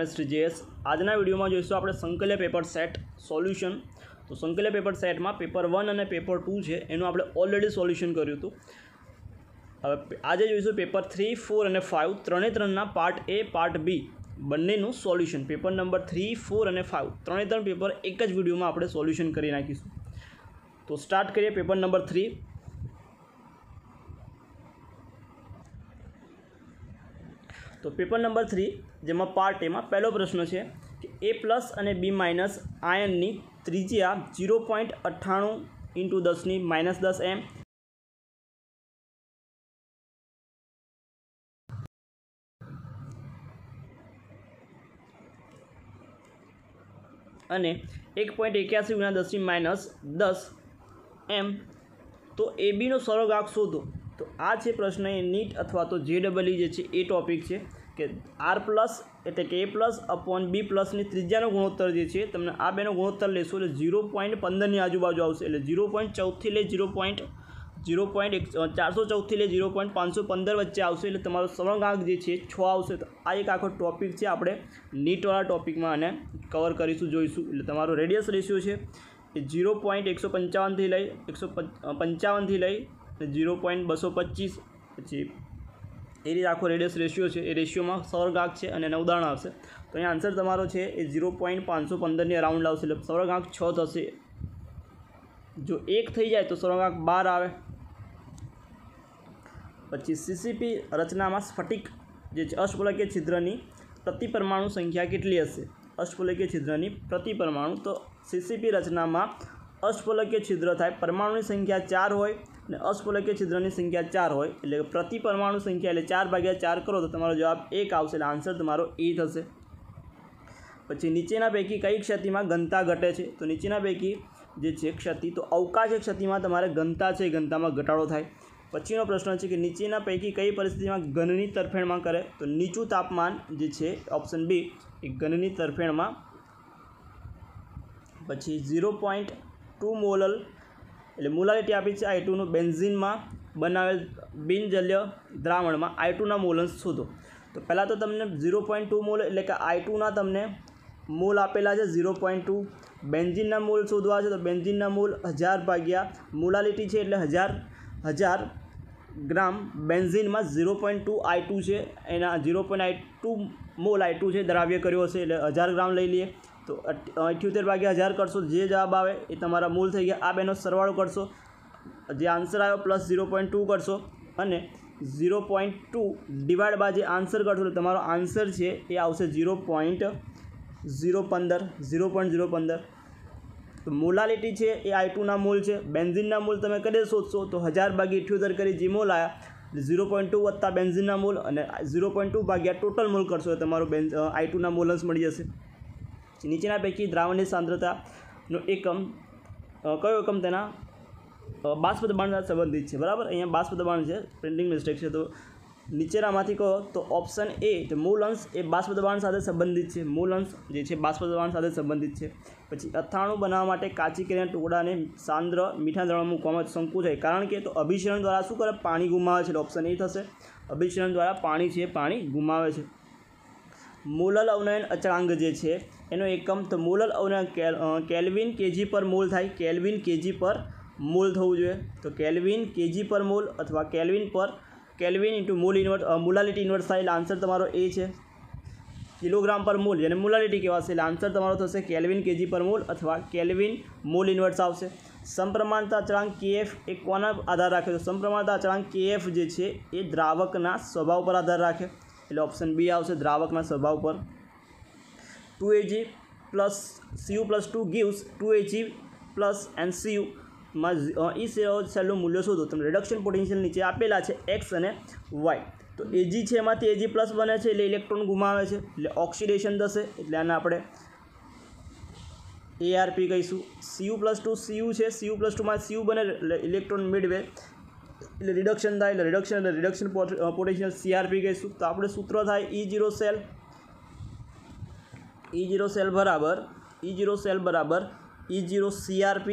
Chemistry JS. आजना video में जोईशुं आपणे संकल्य paper set solution. तो संकल्य पेपर सेट में पेपर 1 और पेपर 2 है एनु आपणे ऑलरेडी सोल्यूशन कर्युं हतुं। हवे आजे जोईशुं पेपर 3, 4 और 5 त्रणेय त्रणना पार्ट ए पार्ट बी बंनेनुं सोल्यूशन। पेपर नंबर 3, 4 और 5 त्रणेय त्रण पेपर एक ज विडियो में आपणे सोल्यूशन करी नाखीशुं। तो स्टार्ट करिए पेपर नंबर 3। तो पेपर नंबर 3 जेमां पार्ट ए में पहलो प्रश्न है कि ए प्लस और बी माइनस आयननी त्रिज्या 0.98 × 10⁻10 एम અને 1.81 × 10⁻10 એમ तो ए बी नो सरळगाग शोधो। तो आ छे प्रश्न ए नीट अथवा तो JEE जे छे ए टॉपिक छे कि आर प्लस एटले के ए प्लस अपॉन बी प्लस नी त्रिज्यानो गुणोत्तर जे छे तमने आ बेनो गुणोत्तर लेशो એટલે 0.15 ની આજુબાજુ આવશે એટલે 0.14 થી લઈ 0.414 થી લઈ 0.515 વચ્ચે આવશે એટલે તમારો સરળગાગ જે છે 6 આવશે। તો આ એક આખો ટોપિક છે, આપણે નીટ વાળા ટોપિકમાં આને કવર કરીશું, જોઈશું। એટલે તમારો રેડિયસ રેશિયો છે એ 0.155 થી લઈ 155 થી લઈ 0.225 પછી એ રીતે આખો રેડિયસ રેશિયો છે। એ રેશિયોમાં સરળગાગ છે અને એના ઉદાહરણ આવશે। તો અહીંયા આન્સર તમારો છે એ 0.515 ની અરાઉન્ડ આવશે એટલે સરળગાગ 6 થશે। જો 1 થઈ જાય તો સરળગાગ 12 આવે। પછી CCP રચનામાં સ્ફટિક જે છે અષ્ટફલકીય છિદ્રની પ્રતિ પરમાણુ સંખ્યા કેટલી હશે? અષ્ટફલકીય છિદ્રની પ્રતિ પરમાણુ, તો CCP રચનામાં અષ્ટફલકીય છિદ્ર થાય, પરમાણુની સંખ્યા 4 હોય અને અષ્ટફલકીય છિદ્રની સંખ્યા 4 હોય એટલે પ્રતિ પરમાણુ સંખ્યા એટલે 4/4 કરો તો તમારો જવાબ 1 આવશે એટલે આન્સર તમારો એ થશે। પછી નીચેના પૈકી કઈ ક્ષતિમાં ઘનતા ઘટે છે? તો નીચેના પૈકી જે છે ક્ષતિ, તો અવકાશીય ક્ષતિમાં તમારે ઘનતા છે ઘનતામાં ઘટાડો થાય। પછીનો પ્રશ્ન છે કે નીચેના પૈકી કઈ પરિસ્થિતિમાં ઘનની તરફેણમાં કરે? તો નીચું તાપમાન જે છે ઓપ્શન બી એ ઘનની તરફેણમાં। પછી 0.2 મોલલ એટલે મોલાલિટી આપી છે I2 નું બેન્ઝીનમાં બનાવેલ બિનજલ્ય દ્રાવણમાં I2ના મોલન્સ શોધો। તો પહેલાં તો તમને 0.2 મોલ એટલે કે I2ના તમને મોલ આપેલા છે 0.2। બેન્ઝીનના મોલ શોધવા છે તો બેન્ઝીનના મોલ 1000 ભાગ્યા મોલાલિટી છે એટલે 1000 ગ્રામ બેન્ઝીનમાં 0.2 I2 છે, એના 0.2 મોલ I2 છે દ્રાવ્ય કર્યો હશે એટલે 1000 ગ્રામ લઈ લઈએ। તો 78/1000 કરશો, જે જવાબ આવે એ તમારા મોલ થઈ ગયા। આ બેનો સરવાળો કરશો, જે આન્સર આવ્યો પ્લસ 0.2 કરશો અને 0.2 ડિવાઈડ બાય જે આન્સર કરશો એટલે તમારો આન્સર છે એ આવશે 0.015। તો મોલાલિટી છે એ I2ના મોલ છે, બેન્ઝીનના મોલ તમે કદે શોધશો તો 1000/78 કરી જે મોલ આવ્યા 0.2 વત્તા બેન્ઝીનના મોલ અને 0.2 ભાગ્યા ટોટલ મોલ કરશો તો તમારો I2ના મોલન્સ મળી જશે। નીચેના પૈકી દ્રાવણની સાંદ્રતાનો એકમ કયો એકમ તેના બાષ્પ દબાણ સાથે સંબંધિત છે? બરાબર, અહીંયા બાષ્પ દબાણ છે, પ્રિન્ટિંગ મિસ્ટેક છે। તો નીચેનામાંથી કહો તો ઓપ્શન એ તો મૂલ અંશ એ બાષ્પ દબાણ સાથે સંબંધિત છે, મૂલ અંશ જે છે બાષ્પ દબાણ સાથે સંબંધિત છે। પછી અથાણું બનાવવા માટે કાચી કેરીના ટુકડાને સાંદ્ર મીઠા દ્રાવણમાં મૂકવામાં સંકોચાય, કારણ કે તો અભિષરણ દ્વારા શું કરે? પાણી ગુમાવે છે, એટલે ઓપ્શન એ થશે। અભિષરણ દ્વારા પાણી છે પાણી ગુમાવે છે। મોલલ અવનયન અચળાંક જે છે એનો એકમ, તો મોલલ અવનયન કેલ્વિન કેજી પર મોલ થાય, કેલ્વિન કેજી પર મોલ થવું જોઈએ। તો કેલ્વિન કેજી પર મોલ અથવા kelvin into mall inverse molality inverse થાય એટલે આન્સર તમારો એ છે। કિલોગ્રામ પર મોલ જેને મોલાલિટી કહેવાશે એટલે આન્સર તમારો થશે કેલ્વિન કેજી પર મોલ અથવા કેલ્વિન મોલ ઇન્વર્સ આવશે। સમપ્રમાણતા અચળાંક KF એ કોના આધાર રાખે? તો સમપ્રમાણતા અચળાંક KF જે છે એ દ્રાવકના સ્વભાવ પર આધાર રાખે એટલે ઓપ્શન બી આવશે, દ્રાવકના સ્વભાવ પર। 2Ag plus Cu plus 2 gives 2Ag plus and Cu માં ઈ સેલનું મૂલ્ય શોધો। તમે રિડક્શન પોટેન્શિયલ નીચે આપેલા છે X અને Y। તો Ag છે એમાંથી Ag પ્લસ બને છે એટલે ઇલેક્ટ્રોન ગુમાવે છે એટલે ઓક્સિડેશન થશે એટલે આને આપણે ARP કહીશું। Cu plus 2 Cu છે, Cu plus 2 માં Cu બને એટલે ઇલેક્ટ્રોન મિડવે એટલે રિડક્શન થાય એટલે રિડક્શન પોટેન્શિયલ CRP કહીશું। તો આપણે સૂત્ર થાય E0 સેલ બરાબર E0 CRP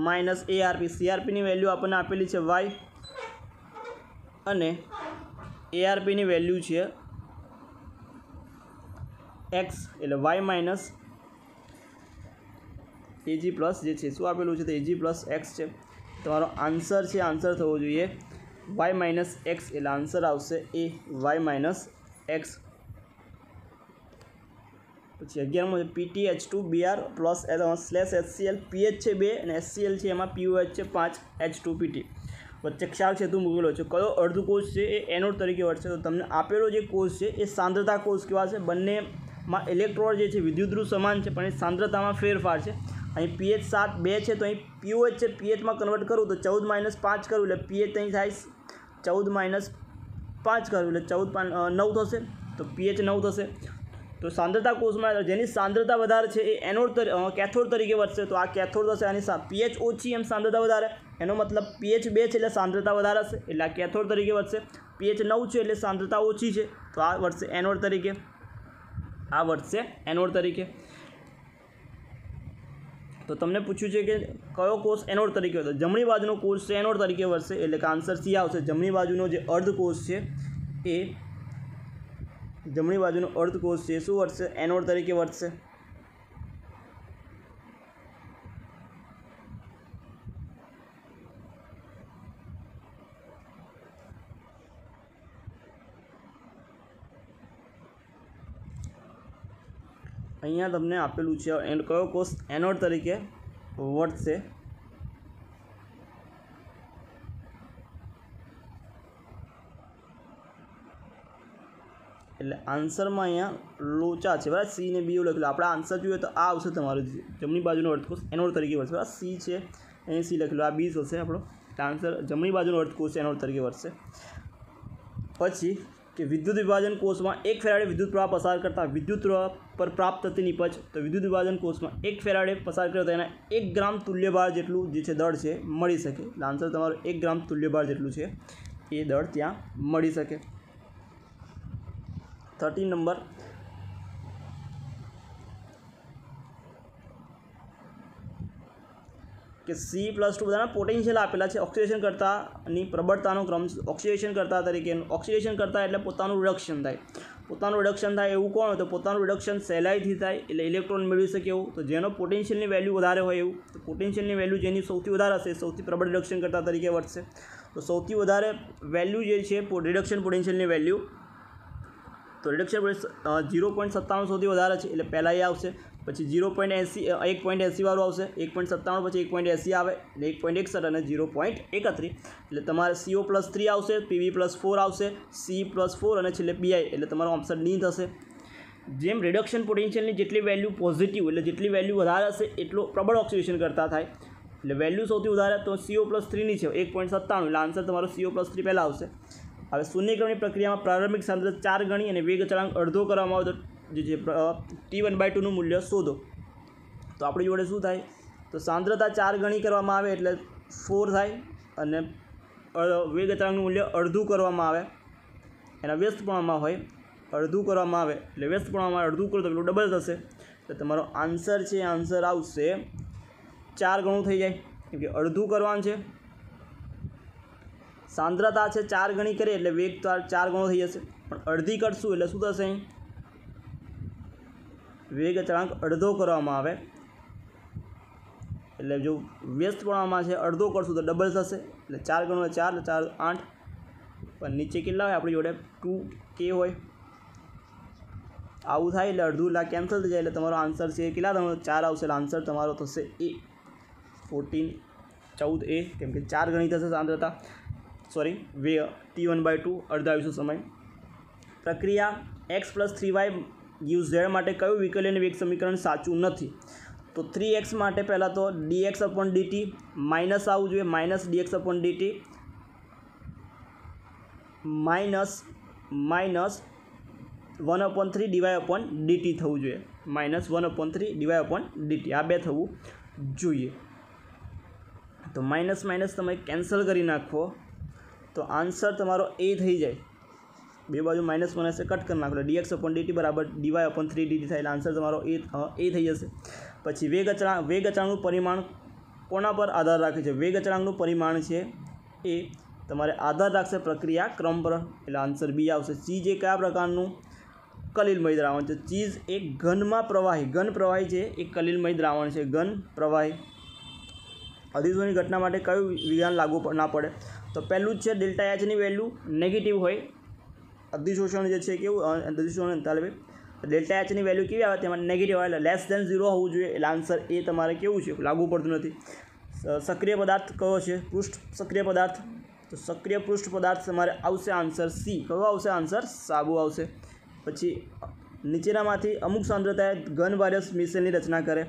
માઇનસ ARP। CRPની વેલ્યુ આપણને આપેલી છે Y અને ARPની વેલ્યુ છે एक्स એટલે વાય માઇનસ એજી પ્લસ જે છે શું આપેલું છે તો એજી પ્લસ એક્સ છે. તમારો આન્સર છે આન્સર થવો જોઈએ વાય માઇનસ એક્સ એટલે આન્સર આવશે એ વાય માઇનસ એક્સ. પછી 11મો છે PTH2Br plus slash HCl pH છે 2 અને HCl છે એમાં POH છે 5 H2PT. વચ્ચે ક્ષાર છે તું મૂકેલો છે. કયો અર્ધકોષ છે એ એનોડ તરીકે વર્તશે તો તમને આપેલો જે કોષ છે એ સાંદ્રતા કોષ કહેવાશે. બંનેમાં ઇલેક્ટ્રોન જે છે વિદ્યુતધ્રુવ સમાન છે પણ એ સાંદ્રતામાં ફેરફાર છે. અહીં PH 7 2 છે તો અહીં POH છે પીએચમાં કન્વર્ટ કરું તો 14 - 5 કરું એટલે પીએચ અહીં થાય 14 - 5 કરું એટલે 14 9 થશે તો પીએચ 9 થશે. તો સાંદ્રતા કોષમાં જેની સાંદ્રતા વધારે છે એ એનોડ કેથોડ તરીકે વર્તશે તો આ કેથોડ થશે. આની પીએચ ઓછી એમ સાંદ્રતા વધારે એનો મતલબ પીએચ 2 છે એટલે સાંદ્રતા વધારે હશે એટલે આ કેથોડ તરીકે વર્તશે. પીએચ 9 છે એટલે સાંદ્રતા ઓછી છે તો આ વર્તશે એનોડ તરીકે. આ વર્તશે એનોડ તરીકે. તો તમને પૂછ્યું છે કે કયો કોષ એનોડ તરીકે હોય તો જમણી બાજુનો કોષ છે એનોડ તરીકે વર્તશે એટલે કે આન્સર સી આવશે. જમણી બાજુનો જે અર્ધકોષ છે એ જમણી બાજુનો અર્ધકોષ છે શું વર્તશે એનોડ તરીકે વર્તશે. અહીંયા તમને આપેલું છે કયો કોષ એનોડ તરીકે વર્તશે. એટલે આન્સરમાં અહીંયા લોચા છે બરાબર. સી ને બી એવું લખેલું. આપણે આન્સર જોઈએ તો આ આવશે તમારું જમણી બાજુનો અર્ધકોષ એનોડ તરીકે વર્તશે બરાબર. સી છે અહીં સી લખેલું આ બી થશે આપણો આન્સર. જમણી બાજુનો અર્ધકોષ એનોડ તરીકે વર્તશે. પછી કે વિદ્યુત વિભાજન કોષમાં 1 ફેરાડે વિદ્યુત પ્રવાહ પસાર કરતા વિદ્યુત પ્રવાહ પર પ્રાપ્ત થતી નિપજ તો વિદ્યુત વિભાજન કોષમાં 1 ફેરાડે પસાર કર્યો તો એના 1 ગ્રામ તુલ્યભાર જેટલું જે છે દળ છે મળી શકે. એટલે આન્સર તમારો 1 ગ્રામ તુલ્યભાર જેટલું છે એ દળ ત્યાં મળી શકે. 13 નંબર કે C+2 બધાના પોટેન્શિયલ આપેલા છે. ઓક્સિડેશન કરતાની પ્રબળતાનો ક્રમ ઓક્સિડેશન કરતા તરીકે ઓક્સિડેશન કરતા એટલે પોતાનું રિડક્શન થાય. પોતાનું રિડક્શન થાય એવું કોણ હોય તો પોતાનું રિડક્શન સહેલાઈથી થાય એટલે ઇલેક્ટ્રોન મેળવી શકે એવું. તો જેનો પોટેન્શિયલની વેલ્યુ વધારે હોય એવું તો પોટેન્શિયલની વેલ્યુ જેની સૌથી વધારે હશે સૌથી પ્રબળ રિડક્શન કરતા તરીકે વર્તશે. તો સૌથી વધારે વેલ્યુ જે છે રિડક્શન પોટેન્શિયલની વેલ્યુ તો રિડક્શન 0.97 સૌથી વધારે છે એટલે પહેલાં એ આવશે. પછી 1.80 વાળું આવશે 1.97 પછી 1.80 આવે એટલે 1.61 અને 0.31 એટલે તમારે CO+3 આવશે Pb+4 આવશે C+4 અને છેલ્લે Bi એટલે તમારો ઓપ્શન ડી થશે. જેમ રિડક્શન પોટેન્શિયલની જેટલી વેલ્યુ પોઝિટિવ એટલે જેટલી વેલ્યુ વધારે હશે એટલો પ્રબળ ઓક્સિડેશન કરતા થાય એટલે વેલ્યુ સૌથી વધારે તો CO+3ની છે 1.97 એટલે આન્સર તમારો CO+3 પહેલાં આવશે. હવે શૂન્યક્રમની પ્રક્રિયામાં પ્રારંભિક સાંદ્રતા 4 ગણી અને વેગ અચળાંક અડધો કરવામાં આવે તો જે T1/2નું મૂલ્ય શોધો. તો આપણી જોડે શું થાય તો સાંદ્રતા 4 ગણી કરવામાં આવે એટલે 4 થાય અને વેગ અચળાંકનું મૂલ્ય અડધું કરવામાં આવે એના વ્યસ્તપણામાં હોય અડધું કરવામાં આવે એટલે વ્યસ્તપણામાં અડધું કરો તો પેલું ડબલ થશે. તો તમારો આન્સર છે આન્સર આવશે 4 ગણું થઈ જાય કેમ કે અડધું કરવાનું છે. સાંદ્રતા છે 4 ગણી કરીએ એટલે વેગ તો 4 ગણો થઈ જશે પણ અડધી કરશું એટલે શું થશે અહીં વેગ અચળાંક અડધો કરવામાં આવે એટલે જો વ્યસ્તપણામાં છે અડધો કરશું તો ડબલ થશે એટલે 4 ગણો 4 4 8 પણ નીચે કેટલા હોય આપણી જોડે 2k હોય આવું થાય એટલે અડધું લા કેન્સલ થઈ જાય એટલે તમારો આન્સર છે કેટલા તમારો 4 આવશે એટલે આન્સર તમારો થશે એ 14 કેમ કે 4 ગણી થશે સાંદ્રતા T1/2 અડધા આયુષ્ય સમય. પ્રક્રિયા x+3y gives z માટે કયું વિકલન વેગ સમીકરણ સાચું નથી તો 3x માટે પહેલાં તો dx/dt માઇનસ આવવું જોઈએ માઇનસ dx/dt માઇનસ 1/3 dy/dt થવું જોઈએ માઇનસ 1/3 dy/dt આ બે થવું જોઈએ. તો માઇનસ માઇનસ તમે કેન્સલ કરી નાખો તો આન્સર તમારો એ થઈ જાય. બે બાજુ માઇનસ માઇનસ કટ કરી નાખો એટલે dx/dt બરાબર dy/3dt થાય એટલે આન્સર તમારો એ થઈ જશે. પછી વેગ અચળાંકનું પરિમાણ કોના પર આધાર રાખે છે વેગ અચળાંકનું પરિમાણ છે એ તમારે આધાર રાખશે પ્રક્રિયા ક્રમ પર એટલે આન્સર બી આવશે. સી જે કયા પ્રકારનું કલિલમય દ્રાવણ છે. ચીઝ એક ઘન પ્રવાહી છે, એક કલિલમય દ્રાવણ છે, ઘન પ્રવાહી. અધિશોષણની ઘટના માટે કયું વિધાન લાગુ ના પડે? તો પહેલું જ છે ડેલ્ટા એચની વેલ્યુ નેગેટિવ હોય. અધિશોષણ જે છે કેવું અધિશોષણ તાલવે ડેલ્ટા એચની વેલ્યુ કેવી આવે તેમાં નેગેટિવ આવે, એટલે લેસ દેન 0 હોવું જોઈએ. એટલે આન્સર એ તમારે કેવું છે લાગુ પડતું નથી. સક્રિય પદાર્થ કયો છે? પૃષ્ઠ સક્રિય પદાર્થ. તો સક્રિય પૃષ્ઠ પદાર્થ તમારે આવશે આન્સર સી. કયો આવશે આન્સર? સાબુ આવશે. પછી નીચેનામાંથી અમુક સાંદ્રતાએ ઘન વાયરસ મિશ્રણની રચના કરે.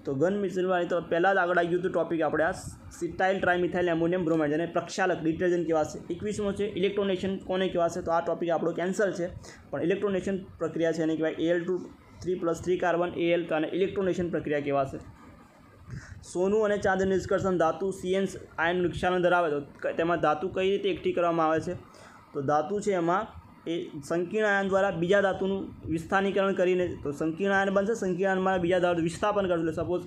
તો ઘન મિશ્રણવાળી તો પહેલાં જ આગળ આવી ગયું હતું ટોપિક આપણે આ સિટાઇલ ટ્રાઇમિથાઇલ એમોનિયમ બ્રોમાઇડ જેને પ્રક્ષાલક ડિટર્જન્ટ કહેવાશે. 21મો છે ઇલેક્ટ્રોનેશન કોને કહેવાશે? તો આ ટોપિક આપણો કેન્સલ છે, પણ ઇલેક્ટ્રોનેશન પ્રક્રિયા છે એને કહેવાય Al2 3+3 કાર્બન Al અને ઇલેક્ટ્રોનેશન પ્રક્રિયા કહેવાશે. સોનું અને ચાંદીનું નિષ્કર્ષણ ધાતુ CN આયન નિક્ષારણ ધરાવે તો તેમાં ધાતુ કઈ રીતે એકઠી કરવામાં આવે છે? તો ધાતુ છે એમાં એ સંકીર્ણ આયન દ્વારા બીજા ધાતુનું વિસ્થાનીકરણ કરીને તો સંકીર્ણ આયન બનશે. સંકીર્ણ આયનમાં બીજા ધાતુ વિસ્થાપન કરશે. એટલે સપોઝ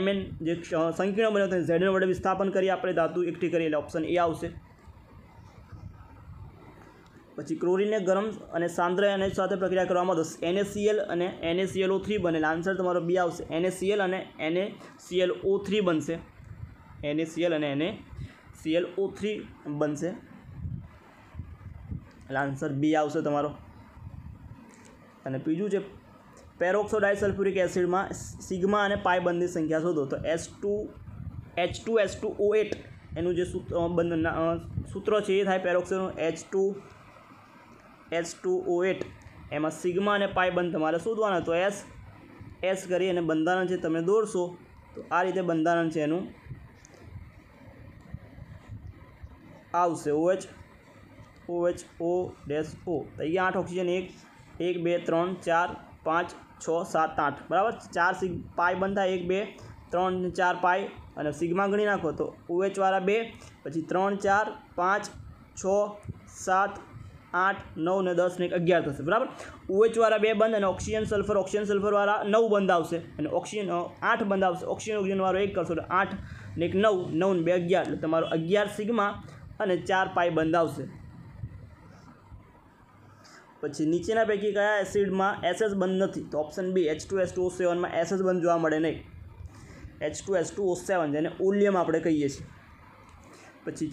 Mn જે સંકીર્ણ બન્યો તો Zn વડે વિસ્થાપન કરી આપણે ધાતુ એકઠી કરીએ એટલે ઓપ્શન એ આવશે. પછી ક્લોરીનને ગરમ અને સાંદ્ર એનએચ સાથે પ્રક્રિયા કરવામાં તો NaCl અને NaClO3 બને. આન્સર તમારો બી આવશે. NaCl અને NaClO3 બનશે. NaCl અને NaClO3 બનશે. એટલે આન્સર બી આવશે તમારો. અને બીજું છે પેરોક્સો ડાયસલ્ફ્યુરિક એસિડમાં સિગ્મા અને પાઈ બંધની સંખ્યા શોધો. તો H2SO8 એનું જે સૂત્ર છે એ થાય પેરોક્સોનું H2SO8. એમાં સિગ્મા અને પાઈ બંધ તમારે શોધવાના. તો S કરી અને બંધારણ છે તમે દોરશો તો આ રીતે બંધારણ છે એનું આવશે. OH O તો અહીંયા 8 ઓક્સિજન 1 2 3 4 5 6 7 8 બરાબર. 4 પાઈ બંધ થાય 1 2 3 4 પાઈ અને સિગ્મા ગણી નાખો તો OH વાળા 2 પછી 3 4 5 6 7 8 9 ને 10 ને 11 થશે બરાબર. OH વાળા 2 બંધ અને ઓક્સિજન સલ્ફર વાળા 9 બંધ આવશે અને ઓક્સિજન 8 બંધ આવશે. ઓક્સિજન વાળો 1 કરશો એટલે 8 ને 1 9 9 ને 2 11 એટલે તમારો 11 સિગ્મા અને 4 પાઈ બંધ આવશે. પછી નીચેના પૈકી કયા એસિડમાં SS બંધ નથી? તો ઓપ્શન બી H2SO7 માં SS બંધ જોવા મળે નહીં. H2SO7 જેને ઓલિયમ આપણે કહીએ છીએ. પછી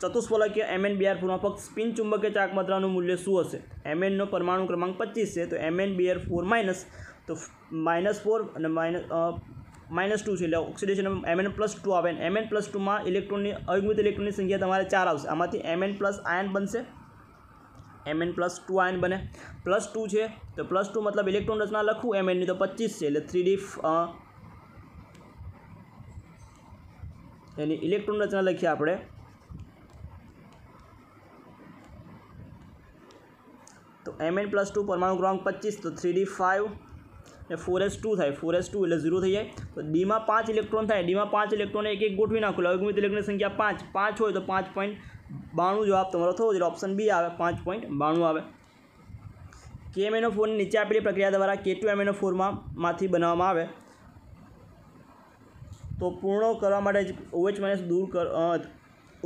ચતુષ્ફલકીય MnBr4માં ફક્ત સ્પિન ચુંબકીય ચાકમાત્રાનું મૂલ્ય શું હશે? Mn નો પરમાણુ ક્રમાંક 25 છે તો MnBr4 માઇનસ તો -4 અને -2 છે એટલે ઓક્સિડેશન Mn+2 આવે. Mn+2માં ઇલેક્ટ્રોનની અયુગ્મિત ઇલેક્ટ્રોનની સંખ્યા તમારે 4 આવશે. આમાંથી Mn+ આયન બનશે. Mn+2 આયન બને. +2 છે તો +2 મતલબ ઇલેક્ટ્રોન રચના લખું Mn ની તો 25 છે એટલે 3D એની ઇલેક્ટ્રોન રચના લખીએ આપણે. તો Mn+2 પરમાણુ ક્રમાંક 25 તો 3D5 ને 4s2 થાય. 4s2 એટલે 0 થઈ જાય. તો Dમાં 5 ઇલેક્ટ્રોન થાય. Dમાં 5 ઇલેક્ટ્રોન એક ગોઠવી નાખો. અયુગ્મિત ઇલેક્ટ્રોનની સંખ્યા 5 હોય તો 5.92 જવાબ તમારો થવો જોઈએ. ઓપ્શન બી આવે 5.92 આવે. KMnO4 નીચે આપેલી પ્રક્રિયા દ્વારા K2MnO4 માંથી બનાવવામાં આવે તો પૂર્ણ કરવા માટે OH- દૂર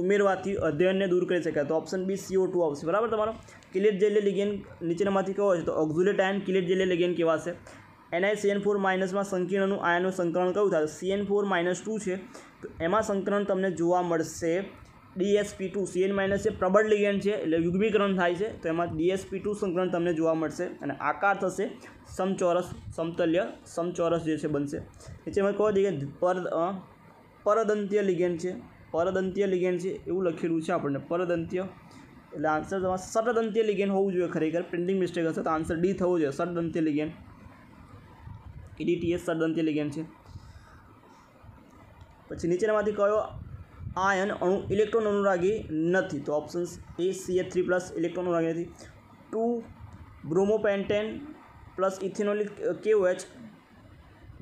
ઉમેરવાથી અધ્યયનને દૂર કરી શકાય. તો ઓપ્શન બી CO2 આવશે બરાબર તમારો. કિલેટ જેલી લિગેન્ડ નીચેનામાંથી કયો છે? તો ઓક્ઝુલેટ આયન કિલેટ જેલી લિગેન્ડ કેવાશે. NiCN4- માં સંકીર્ણનું આયનનું સંકલન કયું થાય? CN4-2 છે તો એમાં સંકલન તમને જોવા મળશે DsP2. CN- છે પ્રબળ લિગેન્ડ છે એટલે યુગ્મીકરણ થાય છે તો એમાં DsP2 સંકલન તમને જોવા મળશે અને આકાર થશે સમચોરસ સમચોરસ જે છે બનશે. નીચેમાં કહો લિગેન્ડ પરદંતીય લિગેન્ડ છે. પરદંતીય લિગેન્ડ છે એવું લખેલું છે આપણને. પરદંતીય એટલે આન્સર તમારે ષડદંતીય લિગેન્ડ હોવું જોઈએ. ખરેખર પ્રિન્ટિંગ મિસ્ટેક હશે તો આન્સર ડી થવો જોઈએ. ષડદંતીય લિગેન્ડ EDTA ષડદંતીય લિગેન્ડ છે. પછી નીચેનામાંથી કયો આયન અણુ ઇલેક્ટ્રોન અનુરાગી નથી? તો ઓપ્શન્સ A CH3+ ઇલેક્ટ્રોન અનુરાગી નથી. 2 બ્રોમોપેન્ટેન પ્લસ ઇથેનોલિક KOH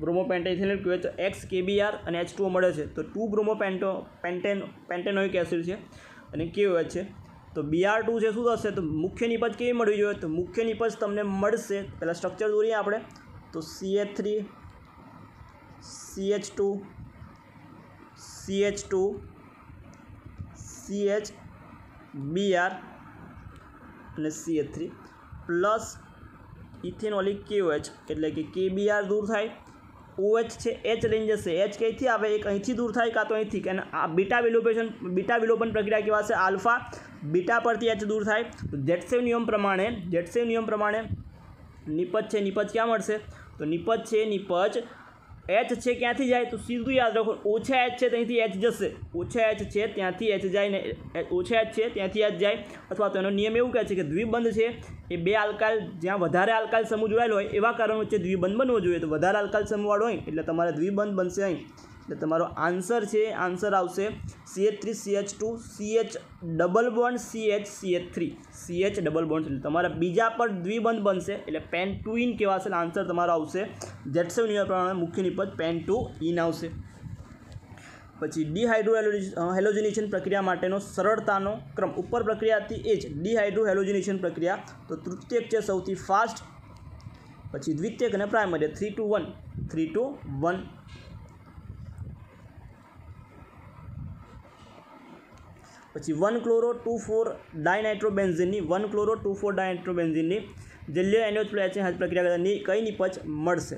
બ્રોમોપેન્ટેન ઇથેનોલિક KOH તો X KBr અને H2O મળે છે તો 2 બ્રોમોપેન્ટેનોઇક એસિડ છે અને KOH છે. તો Br2 છે શું થશે? તો મુખ્ય નિપજ કેવી મળવી જોઈએ? તો મુખ્ય નિપજ તમને મળશે પહેલાં સ્ટ્રક્ચર દોરીએ આપણે તો CH3 CH2 CH2 CH Br અને CH3 પ્લસ ઇથેનોલિક KOH એટલે કે KBr दूर थाय। OH છે H લઈને જશે, H ક્યાંથી આવે, એક અહીંથી દૂર થાય કાં તો અહીંથી, કે આ બીટા વિલોપન પ્રક્રિયા કહેવાશે, આલ્ફા બીટા પરથી H દૂર થાય। તો જેટસેવ નિયમ પ્રમાણે નિપજ છે, નિપજ ક્યાં મળશે, તો નિપજ છે, નિપજ H છે ક્યાંથી જાય, તો સીધું યાદ રાખો ઓછા H છે ત્યાંથી H જશે, ઓછા H છે ત્યાંથી H જાય ને, ઓછા H છે ત્યાંથી H જાય। અથવા તો એનો નિયમ એવું કહે છે કે દ્વિબંધ છે એ બે આલ્કાઇલ, જ્યાં વધારે આલ્કાઇલ સમૂહ જોડાયેલો હોય એવા કારણ વચ્ચે દ્વિબંધ બનવો જોઈએ। તો વધારે આલ્કાઇલ સમૂહવાળો હોય એટલે તમારે દ્વિબંધ બનશે અહીં। એટલે તમારો આન્સર છે, આન્સર આવશે CH3CH2 CH double bond CH3 CH double bond, એટલે તમારા બીજા પર દ્વિબંધ બનશે એટલે પેન્ટુઇન કહેવાશે। આન્સર તમારો આવશે જેટસેવ નિયમ પ્રમાણે મુખ્ય નિપજ પેન્ટુઇન આવશે। પછી ડિહાઇડ્રોહેલોજનેશન પ્રક્રિયા માટેનો સરળતાનો ક્રમ, ઉપર પ્રક્રિયાથી એ જ ડિહાઇડ્રોહેલોજનેશન પ્રક્રિયા, તો તૃતીયક છે સૌથી ફાસ્ટ, પછી દ્વિતીયક અને પ્રાઇમરી 3 to 1। પછી 1-chloro-2,4 ડાયનાઇટ્રોબેન્ઝીનની 1-chloro-2,4 ડાયનાઇટ્રોબેન્ઝીનની જલીય NH+HN પ્રક્રિયા કરતા કઈ નિપજ મળશે?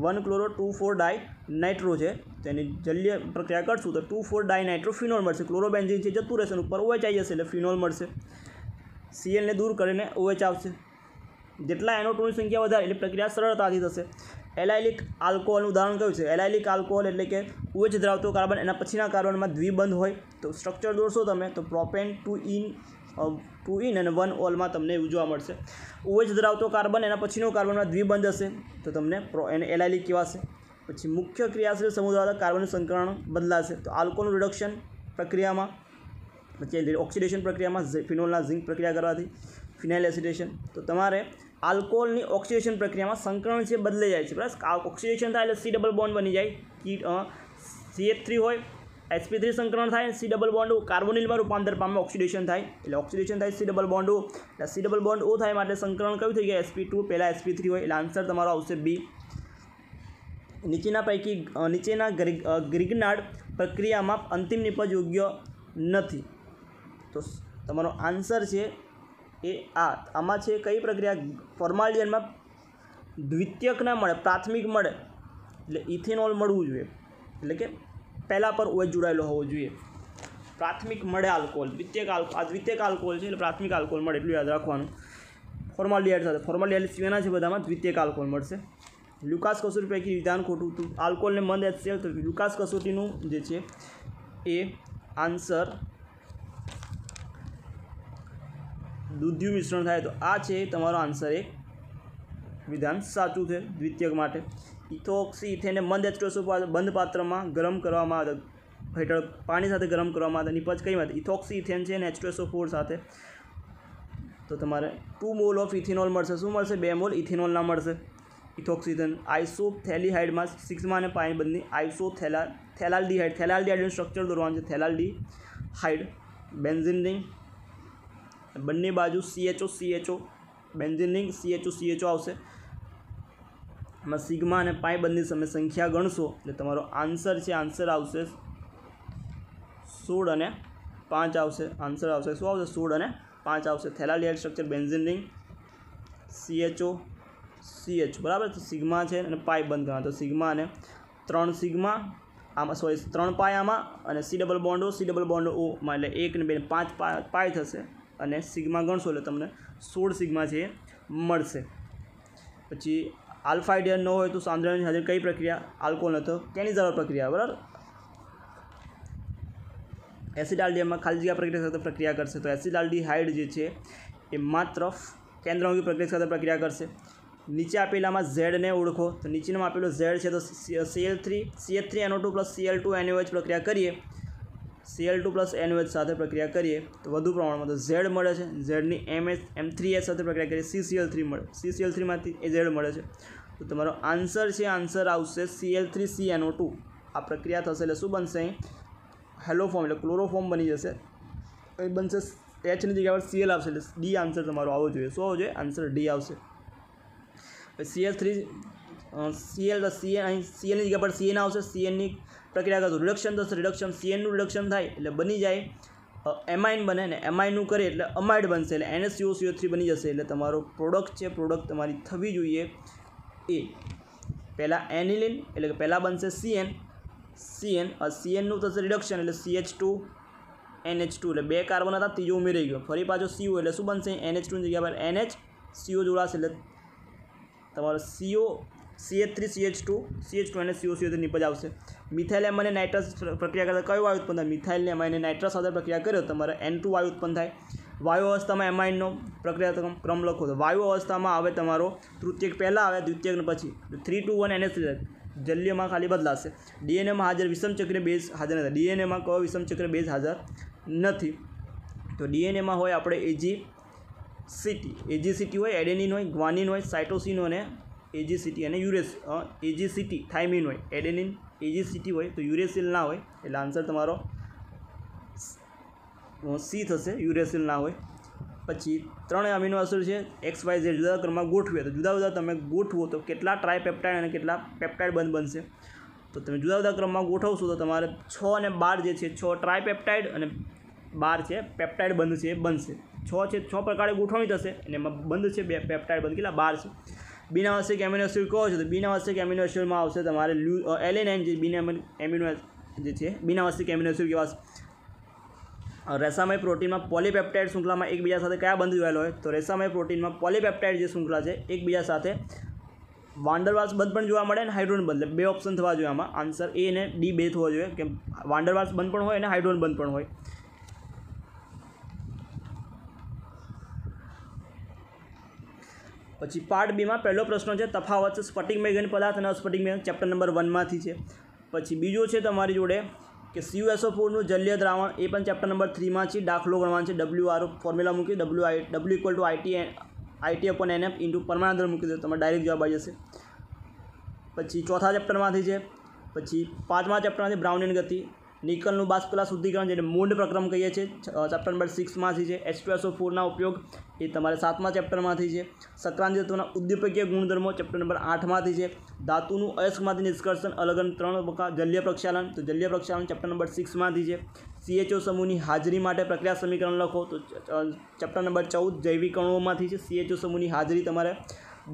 1-chloro-2,4 ડાયનાઇટ્રો છે તેની જલીય પ્રક્રિયા કરશું તો 2,4 ડાયનાઇટ્રો ફિનોલ મળશે। ક્લોરોબેન્ઝીન છે જતું રહેશે, ઉપર OH આવી જશે એટલે ફિનોલ મળશે। Cl ને દૂર કરીને OH આવશે। જેટલા NO2ની સંખ્યા વધારે એટલે પ્રક્રિયા સરળતાથી થશે। એલાઇલિક આલ્કોહોલનું ઉદાહરણ કયું છે? એલાઇલિક આલ્કોહોલ એટલે કે OH ધરાવતો કાર્બન, એના પછીના કાર્બનમાં દ્વિબંધ હોય, તો સ્ટ્રક્ચર દોરશો તમે તો પ્રોપેન 2 ઇન અને 1 ઓલમાં તમને એવું જોવા મળશે। OH ધરાવતો કાર્બન, એના પછીનો કાર્બનમાં દ્વિબંધ હશે તો તમને એને એલાઇલિક કહેવાશે। પછી મુખ્ય ક્રિયાશીલ સમૂહ ધરાવતા કાર્બનનું સંકરણ બદલાશે, તો આલ્કોહોલનું રિડક્શન પ્રક્રિયામાં, પછી ઓક્સિડેશન પ્રક્રિયામાં ફિનોલના ઝિંક પ્રક્રિયા કરવાથી ફિનાઇલ એસિડેશન, તો તમારે આલ્કોહોલની ઓક્સિડેશન પ્રક્રિયામાં સંકરણ છે બદલાઈ જાય છે, બરાબર। ઓક્સિડેશન થાય એટલે C ડબલ બોન્ડ બની જાય, CH3 હોય sp3 સંકરણ થાય, C ડબલ બોન્ડ કાર્બોનિલમાં રૂપાંતર પામે, ઓક્સિડેશન થાય એટલે ઓક્સિડેશન થાય C ડબલ બોન્ડ O, એટલે C ડબલ બોન્ડ O થાય માટે સંકરણ કયું થઈ ગયા? sp2 પહેલાં sp3 હોય એટલે આન્સર તમારો આવશે B। નીચેના પૈકી ગ્રિગ્નાર્ડ પ્રક્રિયામાં અંતિમ નિપજ યોગ્ય નથી, તો તમારો આન્સર છે એ આમાં છે કઈ પ્રક્રિયા? ફોર્માલ્ડિહાઇડમાં દ્વિતીયક ના મળે, પ્રાથમિક મળે, એટલે ઇથેનોલ મળવું જોઈએ, એટલે કે પહેલાં પર OH જોડાયેલો હોવો જોઈએ। પ્રાથમિક મળે આલ્કોહોલ, દ્વિતીયક આલ્કોહોલ છે એટલે પ્રાથમિક આલ્કોહોલ મળે, એટલું યાદ રાખવાનું। ફોર્માલ્ડિહાઇડ સાથે, ફોર્માલ્ડિહાઇડ સિવાયના છે બધામાં દ્વિતીયક આલ્કોહોલ મળશે। લ્યુકાસ કસોટી પૈકી વિધાન ખોટું, તો આલ્કોહોલને મંદ HCl, તો લ્યુકાસ કસોટીનું જે છે એ આન્સર દૂધિયું મિશ્રણ થાય, તો આ છે તમારો આન્સર એક વિધાન સાચું છે દ્વિતીયક માટે। ઇથોક્સી ઇથેનને મંદ H2SO બંધ પાત્રમાં ગરમ કરવામાં આવે, હેઠળ પાણી સાથે ગરમ કરવામાં આવે, નિપજ કઈ માટે? ઇથોક્સી ઇથેન છે અને H2SO4 સાથે, તો તમારે 2 મોલ ઓફ ઇથેનોલ મળશે। શું મળશે? 2 મોલ ઇથેનોલના મળશે ઇથોક્સી ઇથેન। આઇસોથેલિહાઇડમાં 6 અને પાણી બંધની થેલાલ્ડિહાઇડનું સ્ટ્રક્ચર દોરવાનું છે, થેલાલ્ડિહાઇડ બેન્ઝીન રિંગ, બંને બાજુ CHO બેન્ઝીન રિંગ CHO આવશે। એમાં સિગ્મા અને પાઈ બંધની તમે સંખ્યા ગણશો એટલે તમારો આન્સર છે, આન્સર આવશે 16 અને 5 આવશે। આન્સર આવશે શું આવશે? 16 અને 5 આવશે। થેલાલ્ડિહાઇડ સ્ટ્રક્ચર બેન્ઝીન રિંગ CH, બરાબર। તો સિગ્મા છે અને પાઈ બંધ કરવાના, તો સિગ્મા અને 3 સિગ્મા આમાં, સોરી 3 પાઈ આમાં, અને C ડબલ બોન્ડ ઓમાં એટલે 1 ને 2 5 પાઈ થશે, અને સિગ્મા ગણશો એટલે તમને 16 સિગ્મા છે એ મળશે। પછી આલ્ફાઇડિયન ન હોય તો સાંદ્રણની હાજર કઈ પ્રક્રિયા? આલ્કોહોલ હતો કેનિઝારો પ્રક્રિયા, બરાબર। એસિડાલ્ડિહાઇડમાં ખાલી જગ્યા પ્રક્રિયા સાથે પ્રક્રિયા કરશે, તો એસિડાલ્ડિહાઇડ જે છે એ માત્ર કેન્દ્રઅંગી પ્રક્રિયા સાથે પ્રક્રિયા કરશે। નીચે આપેલામાં Z ને ઓળખો, તો નીચેનામાં આપેલો Z છે તો CH3NO2 + Cl2NaOH પ્રક્રિયા કરીએ, Cl2 + NaOH સાથે પ્રક્રિયા કરીએ તો વધુ પ્રમાણમાં તો Z મળે છે, Zની M3H સાથે પ્રક્રિયા કરીએ CCl3 મળે, CCl3માંથી એ Z મળે છે, તો તમારો આન્સર છે, આન્સર આવશે Cl3CNO2। આ પ્રક્રિયા થશે એટલે શું બનશે? અહીં હેલોફોર્મ એટલે ક્લોરોફોર્મ બની જશે, એ બનશે Hની જગ્યા પર Cl આવશે, એટલે D આન્સર તમારો આવવો જોઈએ। શું આવવો જોઈએ? આન્સર D આવશે। Cl અહીં Clની જગ્યા પર Cn આવશે, Cnની પ્રક્રિયા કરશું, રિડક્શન થશે, રિડક્શન Cnનું રિડક્શન થાય એટલે બની જાય એમાઇન બને ને એમાઇનનું કરે એટલે અમાઇડ બનશે એટલે NaCO3 બની જશે. એટલે તમારો પ્રોડક્ટ છે પ્રોડક્ટ તમારી થવી જોઈએ એ પહેલાં એનિલિન એટલે કે પહેલાં બનશે CNનું થશે રિડક્શન એટલે CH2 NH2 એટલે 2 કાર્બન હતા ત્રીજો ઉમેરાઈ ગયો ફરી પાછો CO એટલે શું બનશે NH2 ની જગ્યા પર NHCO જોડાશે એટલે તમારો CH3CH2 અને CO નિપજ આવશે. મિથાઇલ એમાઇને નાઇટ્રસ પ્રક્રિયા કરતા કયો વાયુ ઉત્પન્ન થાય મિથાઇલ એમાઇને નાઇટ્રસ સાથે પ્રક્રિયા કર્યો તમારે N2 વાયુ ઉત્પન્ન થાય. વાયુ અવસ્થામાં એમાઇનનો પ્રક્રિયા ક્રમ લખો તો વાયુ અવસ્થામાં આવે તમારો તૃતીયક પહેલાં આવે દ્વિતીયક પછી 3 2 1 NH જલ્યમાં ખાલી બદલાશે. DNAમાં હાજર વિષમચક્રીય બેઝ હાજર નથી. DNAમાં કયો વિષમચક્રીય બેઝ હાજર નથી તો DNAમાં હોય આપણે AGCT હોય એડેનિન હોય ગ્વાનિન હોય સાઇટોસિન અને AGCT અને AGCT થાઇમિન હોય એડેનિન AGCT હોય તો યુરેસિલ ના હોય એટલે આન્સર તમારો C થશે યુરેસિલ ના હોય. પછી 3 અમીનો એસિડ છે XYZ જુદા ક્રમમાં ગોઠવીએ તો જુદા જુદા તમે ગોઠવો તો કેટલા ટ્રાયપેપ્ટાઇડ અને કેટલા પેપ્ટાઇડ બંધ બનશે તો તમે જુદા જુદા ક્રમમાં ગોઠવશો તો તમારે 6 અને 12 જે છે 6 ટ્રાયપેપ્ટાઇડ અને 12 છે પેપ્ટાઇડ બંધ છે એ બનશે. 6 છે 6 પ્રકારે ગોઠવણી થશે અને એમાં બંધ છે 2 પેપ્ટાઇડ બંધ કેટલા 12 છે. બિનઆવશ્યક એમિનો એસિડ કયો છે તો બિનઆવશ્યક એમિનો એસિડમાં આવશે તમારે એલેનાઇન જે એમિનો જે છે બિનઆવશ્યક એમિનો એસિડ કેવા રેસામય પ્રોટીનમાં પોલીપેપ્ટાઇડ શૃંખલામાં એકબીજા સાથે કયા બંધ જોડાયેલો હોય તો રેસામય પ્રોટીનમાં પોલીપેપ્ટાઇડ જે શૃંખલા છે એકબીજા સાથે વાન્ડરવાલ્સ બંધ પણ જોવા મળે અને હાઇડ્રોજન બંધ એટલે 2 ઓપ્શન થવા જોઈએ. આમાં આન્સર A અને D 2 થવો જોઈએ કે વાન્ડરવાલ્સ બંધ પણ હોય અને હાઇડ્રોજન બંધ પણ હોય. પછી પાર્ટ બીમાં પહેલો પ્રશ્ન છે તફાવત સ્ફટિકમય ઘન પદાર્થ અને અસ્ફટિકમય ચેપ્ટર નંબર 1 માંથી છે. પછી બીજો છે તમારી જોડે કે CuSO4 નું જલીય દ્રાવણ એ પણ ચેપ્ટર નંબર 3 માં છે. દાખલો ગણવાનો છે WR ફોર્મ્યુલા મૂકી W=IT/NF પરમાણુ મૂકી દો તમારે ડાયરેક્ટ જવાબ આવી જશે. પછી ચોથા ચેપ્ટરમાંથી છે. પછી પાંચમા ચેપ્ટરમાંથી બ્રાઉનિન ગતિ નિકલનું બાષ્પીભવન શુદ્ધિકરણ જેને મૂંડ પ્રક્રમ કહીએ છીએ ચેપ્ટર નંબર 6 માંથી છે. H2SO4 ના ઉપયોગ એ તમારે 7મા ચેપ્ટરમાંથી છે. સક્રાંતિ તત્વના ઉદ્દીપકીય ગુણધર્મો ચેપ્ટર નંબર 8 માંથી છે. ધાતુનું અયસ્કમાંથી નિષ્કર્ષણ અલગન 3 પ્રકાર જલીય પ્રક્ષાલન તો જલીય પ્રક્ષાલન ચેપ્ટર નંબર 6 માંથી છે. CHO સમૂહની હાજરી માટે પ્રક્રિયા સમીકરણ લખો તો ચેપ્ટર નંબર 14 જૈવિક અણુઓમાંથી છે. CHO સમૂહની હાજરી તમારે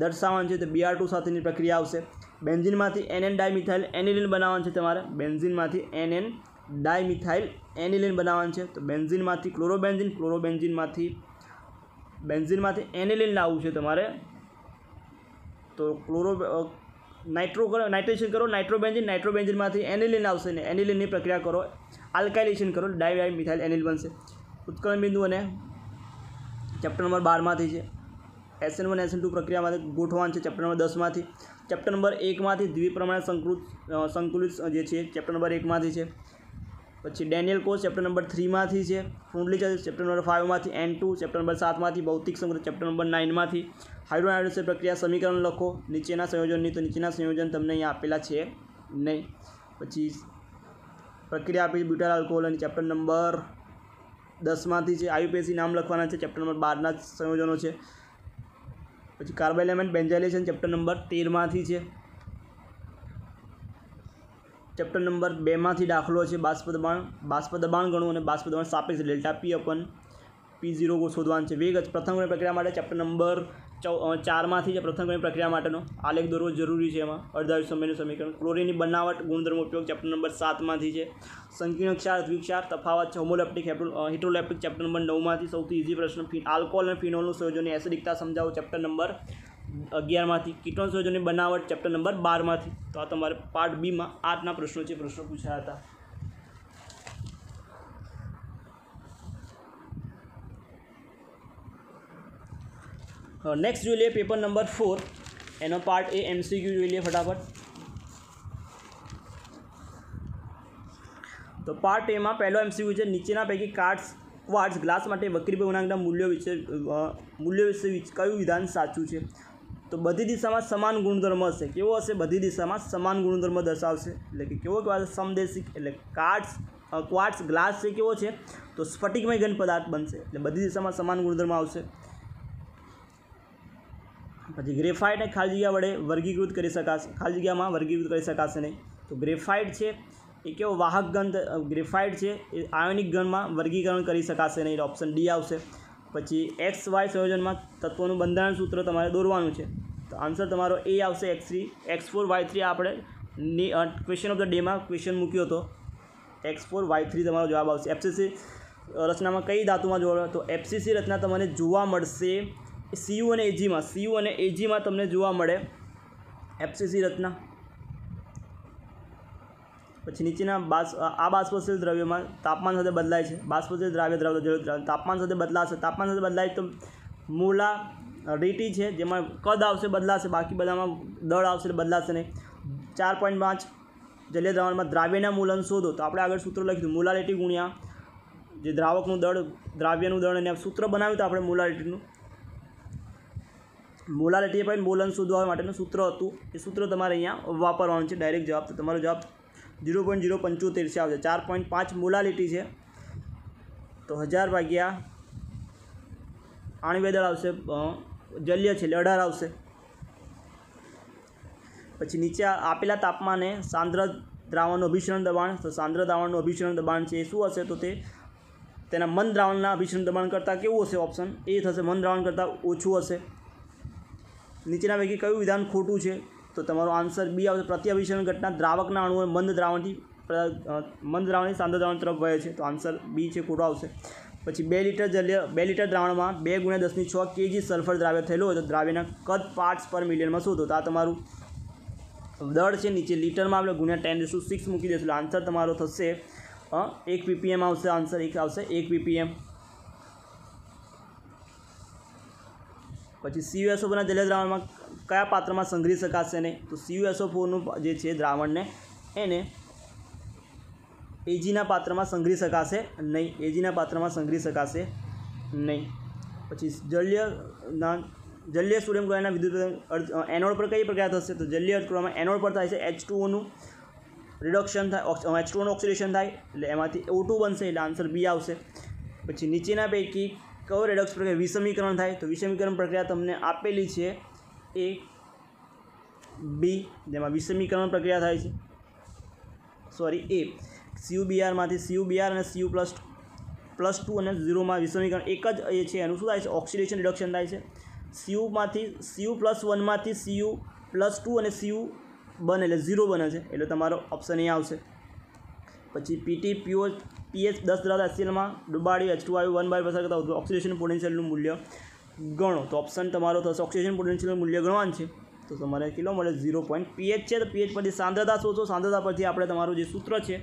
દર્શાવવાની છે તો Br2 સાથેની પ્રક્રિયા આવશે. બેન્ઝીનમાંથી NN ડાયમિથાઇલ એનિલિન બનાવવાનું છે તમારે બેન્ઝીનમાંથી NN ડાયમિથાઇલ એનિલિન બનાવવાનું છે તો બેન્ઝીનમાંથી બેન્ઝીનમાંથી એનિલિન લાવવું છે તમારે તો નાઇટ્રેશન કરો નાઇટ્રોબેન્ઝીનમાંથી એનિલિન આવશે ને એનિલિનની પ્રક્રિયા કરો આલ્કાઇલેશન કરો ડાયમિથાઇલ એનિલ બનશે. ઉત્કલન બિંદુ અને ચેપ્ટર નંબર 12 માંથી છે. SN1 SN2 પ્રક્રિયામાંથી ગોઠવવાનું છે ચેપ્ટર નંબર 10 માંથી. ચેપ્ટર નંબર 1 માંથી દ્વિપ્રમાણ સંકુલિત જે છે ચેપ્ટર નંબર 1 માંથી છે. પછી ડેનિયલ કોષ ચેપ્ટર નંબર 3 માંથી છે. ફુંડલી ચેપ્ટર નંબર 5 માંથી. N2 ચેપ્ટર નંબર 7 માંથી. ભૌતિક સંગ્રહ ચેપ્ટર નંબર 9 માંથી. હાઇડ્રોનાઇટ્રેશન પ્રક્રિયા સમીકરણ લખો નીચેના સંયોજનની તો નીચેના સંયોજન તમને અહીંયા આપેલા છે નહીં. પછી પ્રક્રિયા આપી બ્યુટાઇલ આલ્કોહોલ અને ચેપ્ટર નંબર 10 માંથી છે. IUPAC નામ લખવાના છે ચેપ્ટર નંબર 12 ના સંયોજનો છે. પછી કાર્બાઇલ એલિમેન્ટ બેન્ઝાઇલેશન ચેપ્ટર નંબર 13 માંથી છે. ચેપ્ટર નંબર 2 માંથી દાખલો છે બાષ્પ દબાણ ગણો અને બાષ્પ દબાણ સાપેક્ષ ΔP/P0 શોધવાનું છે. વેગ પ્રથમ ગણની પ્રક્રિયા માટે ચેપ્ટર નંબર 4 માંથી છે. પ્રથમ ગણની પ્રક્રિયા માટેનો આલેખ દોરવો જરૂરી છે. એમાં અર્ધાયુષ સમયનું સમીકરણ ક્લોરીનની બનાવટ ગુણધર્મો ઉપયોગ ચેપ્ટર નંબર 7 માંથી છે. સંકીર્ણ ક્ષાર દ્વિક્ષાર તફાવત છે હોમોલેપ્ટિક હિટ્રોલેપ્ટિક ચેપ્ટર નંબર 9 માંથી. સૌથી ઇઝી પ્રશ્ન આલ્કોહોલ અને ફિનોલનું સંયોજનની એસિડિકતા સમજાવો ચેપ્ટર નંબર 11 માંથી. કીટોન સંયોજનની બનાવટ ચેપ્ટર નંબર 12 માંથી. તો આ તમારે પાર્ટ બી માં 8 ના પ્રશ્નો છે. પ્રશ્નો પૂછાયા હતા. નેક્સ્ટ જોઈ લઈએ પેપર નંબર 4 એનો પાર્ટ એ MCQ જોઈ લઈએ ફટાફટ. તો પાર્ટ એમાં પહેલો MCQ છે નીચેના પૈકી ક્વાર્ટઝ ગ્લાસ માટે વક્રીભાવ ગુણાંકના મૂલ્યો વિશે કયું વિધાન સાચું છે તો બધી દિશામાં સમાન ગુણધર્મ હશે. કેવો હશે બધી દિશામાં સમાન ગુણધર્મ દર્શાવશે એટલે કે કેવો કહેવાય સમદેશિક એટલે ક્વાર્ટઝ ગ્લાસ છે કેવો છે તો સ્ફટિકમય ઘન પદાર્થ બનશે એટલે બધી દિશામાં સમાન ગુણધર્મ આવશે. પછી ગ્રેફાઇટને ખાલી જગ્યા વડે વર્ગીકૃત કરી શકાશે ખાલી જગ્યામાં વર્ગીકૃત કરી શકાશે નહીં તો ગ્રેફાઇટ છે એ કેવો વાહક ઘન ગ્રેફાઇટ છે એ આયોનિક ઘનમાં વર્ગીકરણ કરી શકાશે નહીં, ઓપ્શન ડી આવશે. પછી એક્સ વાય સંયોજનમાં તત્વોનું બંધારણ સૂત્ર તમારે દોરવાનું છે, તો આન્સર તમારો એ આવશે X4Y3. આપણે ક્વેશ્ચન ઓફ ધ ડેમાં ક્વેશ્ચન મૂક્યો હતો, X4Y3 તમારો જવાબ આવશે. એફસીસી રચનામાં કઈ ધાતુમાં જોવા, તો એફસીસી રચના તમને જોવા મળશે સીયુ અને એજીમાં. સીયુ અને એજીમાં તમને જોવા મળે એફસીસી રચના. પછી નીચેના બાષ્પશીલ દ્રવ્યોમાં તાપમાન સાથે બદલાય છે. બાષ્પશીલ દ્રાવ્ય તાપમાન સાથે બદલાશે. તાપમાન સાથે બદલાય તો મોલારિટી છે જેમાં કદ આવશે બદલાશે, બાકી બધામાં દળ આવશે બદલાશે નહીં. 4.5 જલીય દ્રાવણમાં દ્રાવ્યના મૂલન શોધો, તો આપણે આગળ સૂત્ર લખ્યું મોલારિટી ગુણ્યા જે દ્રાવકનું દળ, દ્રાવ્યનું દળ, અને સૂત્ર બનાવ્યું તો આપણે મોલારિટીનું. મોલારિટી પણ મૂલન શોધવા માટેનું સૂત્ર હતું, એ સૂત્ર તમારે અહીંયા વાપરવાનું છે. ડાયરેક્ટ જવાબ, તો તમારો જવાબ 0.075 છે આવશે. 4.5 મોલારિટી છે તો 1000 ભાગ્યા આણ્વિય દળ આવશે, જલીય છે એટલે 18 આવશે. પછી નીચે આપેલા તાપમાને સાંદ્ર દ્રાવણનું અભિસરણ દબાણ, તો સાંદ્ર દ્રાવણનું અભિસરણ દબાણ છે એ શું હશે, તો તે તેના મંદ દ્રાવણના અભિસરણ દબાણ કરતાં કેવું હશે, ઓપ્શન એ થશે, મંદ દ્રાવણ કરતાં ઓછું હશે. નીચેના પૈકી કયું વિધાન ખોટું છે, તો તમારો આન્સર બી આવશે. પ્રતિ અભિસરણ ઘટના દ્રાવકના અણુઓ મંદ દ્રાવણથી સાંદ્ર દ્રાવણ તરફ વહે છે, તો આન્સર બી છે, ખોટો આવશે. પછી 2 લીટર દ્રાવણમાં 2 × 10⁶ kg સલ્ફર દ્રાવ્ય થયેલું હોય તો દ્રાવ્યના કદ પાર્ટ્સ પર મિલિયનમાં શોધો, તો આ તમારું દળ છે. નીચે લીટરમાં આપણે ગુણ્યા 10⁶ મૂકી દઈશું, આન્સર તમારો થશે 1 ppm આવશે. આન્સર એક આવશે 1 ppm. પછી CuSO4ના જલીય દ્રાવણમાં કયા પાત્રમાં સંગ્રહી શકાશે નહીં, તો CuSO4નું જે છે દ્રાવણને એને એજીના પાત્રમાં સંગ્રહી શકાશે નહીં, એજીના પાત્રમાં સંગ્રહી શકાશે નહીં. પછી જલીય સોડિયમ ક્લોરાઇડના વિદ્યુત એનોડ પર કઈ પ્રક્રિયા થશે, તો જલીય અર્ધક્રમમાં એનોડ પર થાય છે H2O નું રિડક્શન થાય, H2O નું ઓક્સિડેશન થાય એટલે એમાંથી O2 બનશે, એટલે આન્સર બી આવશે. પછી નીચેના પૈકી કયો રેડોક્સ પ્રક્રિયા વિષમીકરણ થાય, તો વિષમીકરણ પ્રક્રિયા તમને આપેલી છે એ બી, જેમાં વિષમીકરણ પ્રક્રિયા થાય છે, એ CuBrમાંથી CuBr અને Cu+2 અને 0માં વિષમીકરણ એક જ એ છે, એનું શું થાય છે, ઓક્સિડેશન રિડક્શન થાય છે. Cu+1માંથી Cu+2 અને Cu બને એટલે 0 બને છે, એટલે તમારો ઓપ્શન એ આવશે. પછી pH 10 ધરાવતા HClમાં ડુબાડી H2 1 પસાર કરતા ઓક્સિડેશન પોટેન્શિયલનું મૂલ્ય ગણો, તો ઓપ્શન તમારો થશે ઓક્સિડેશન પોટેન્શિયલનું મૂલ્ય ગણવાનું છે, તો તમારે કેટલો મળે 0. pH છે તો pH પરથી સાંદ્રતા શોધો, સાંદ્રતા પરથી આપણે તમારું જે સૂત્ર છે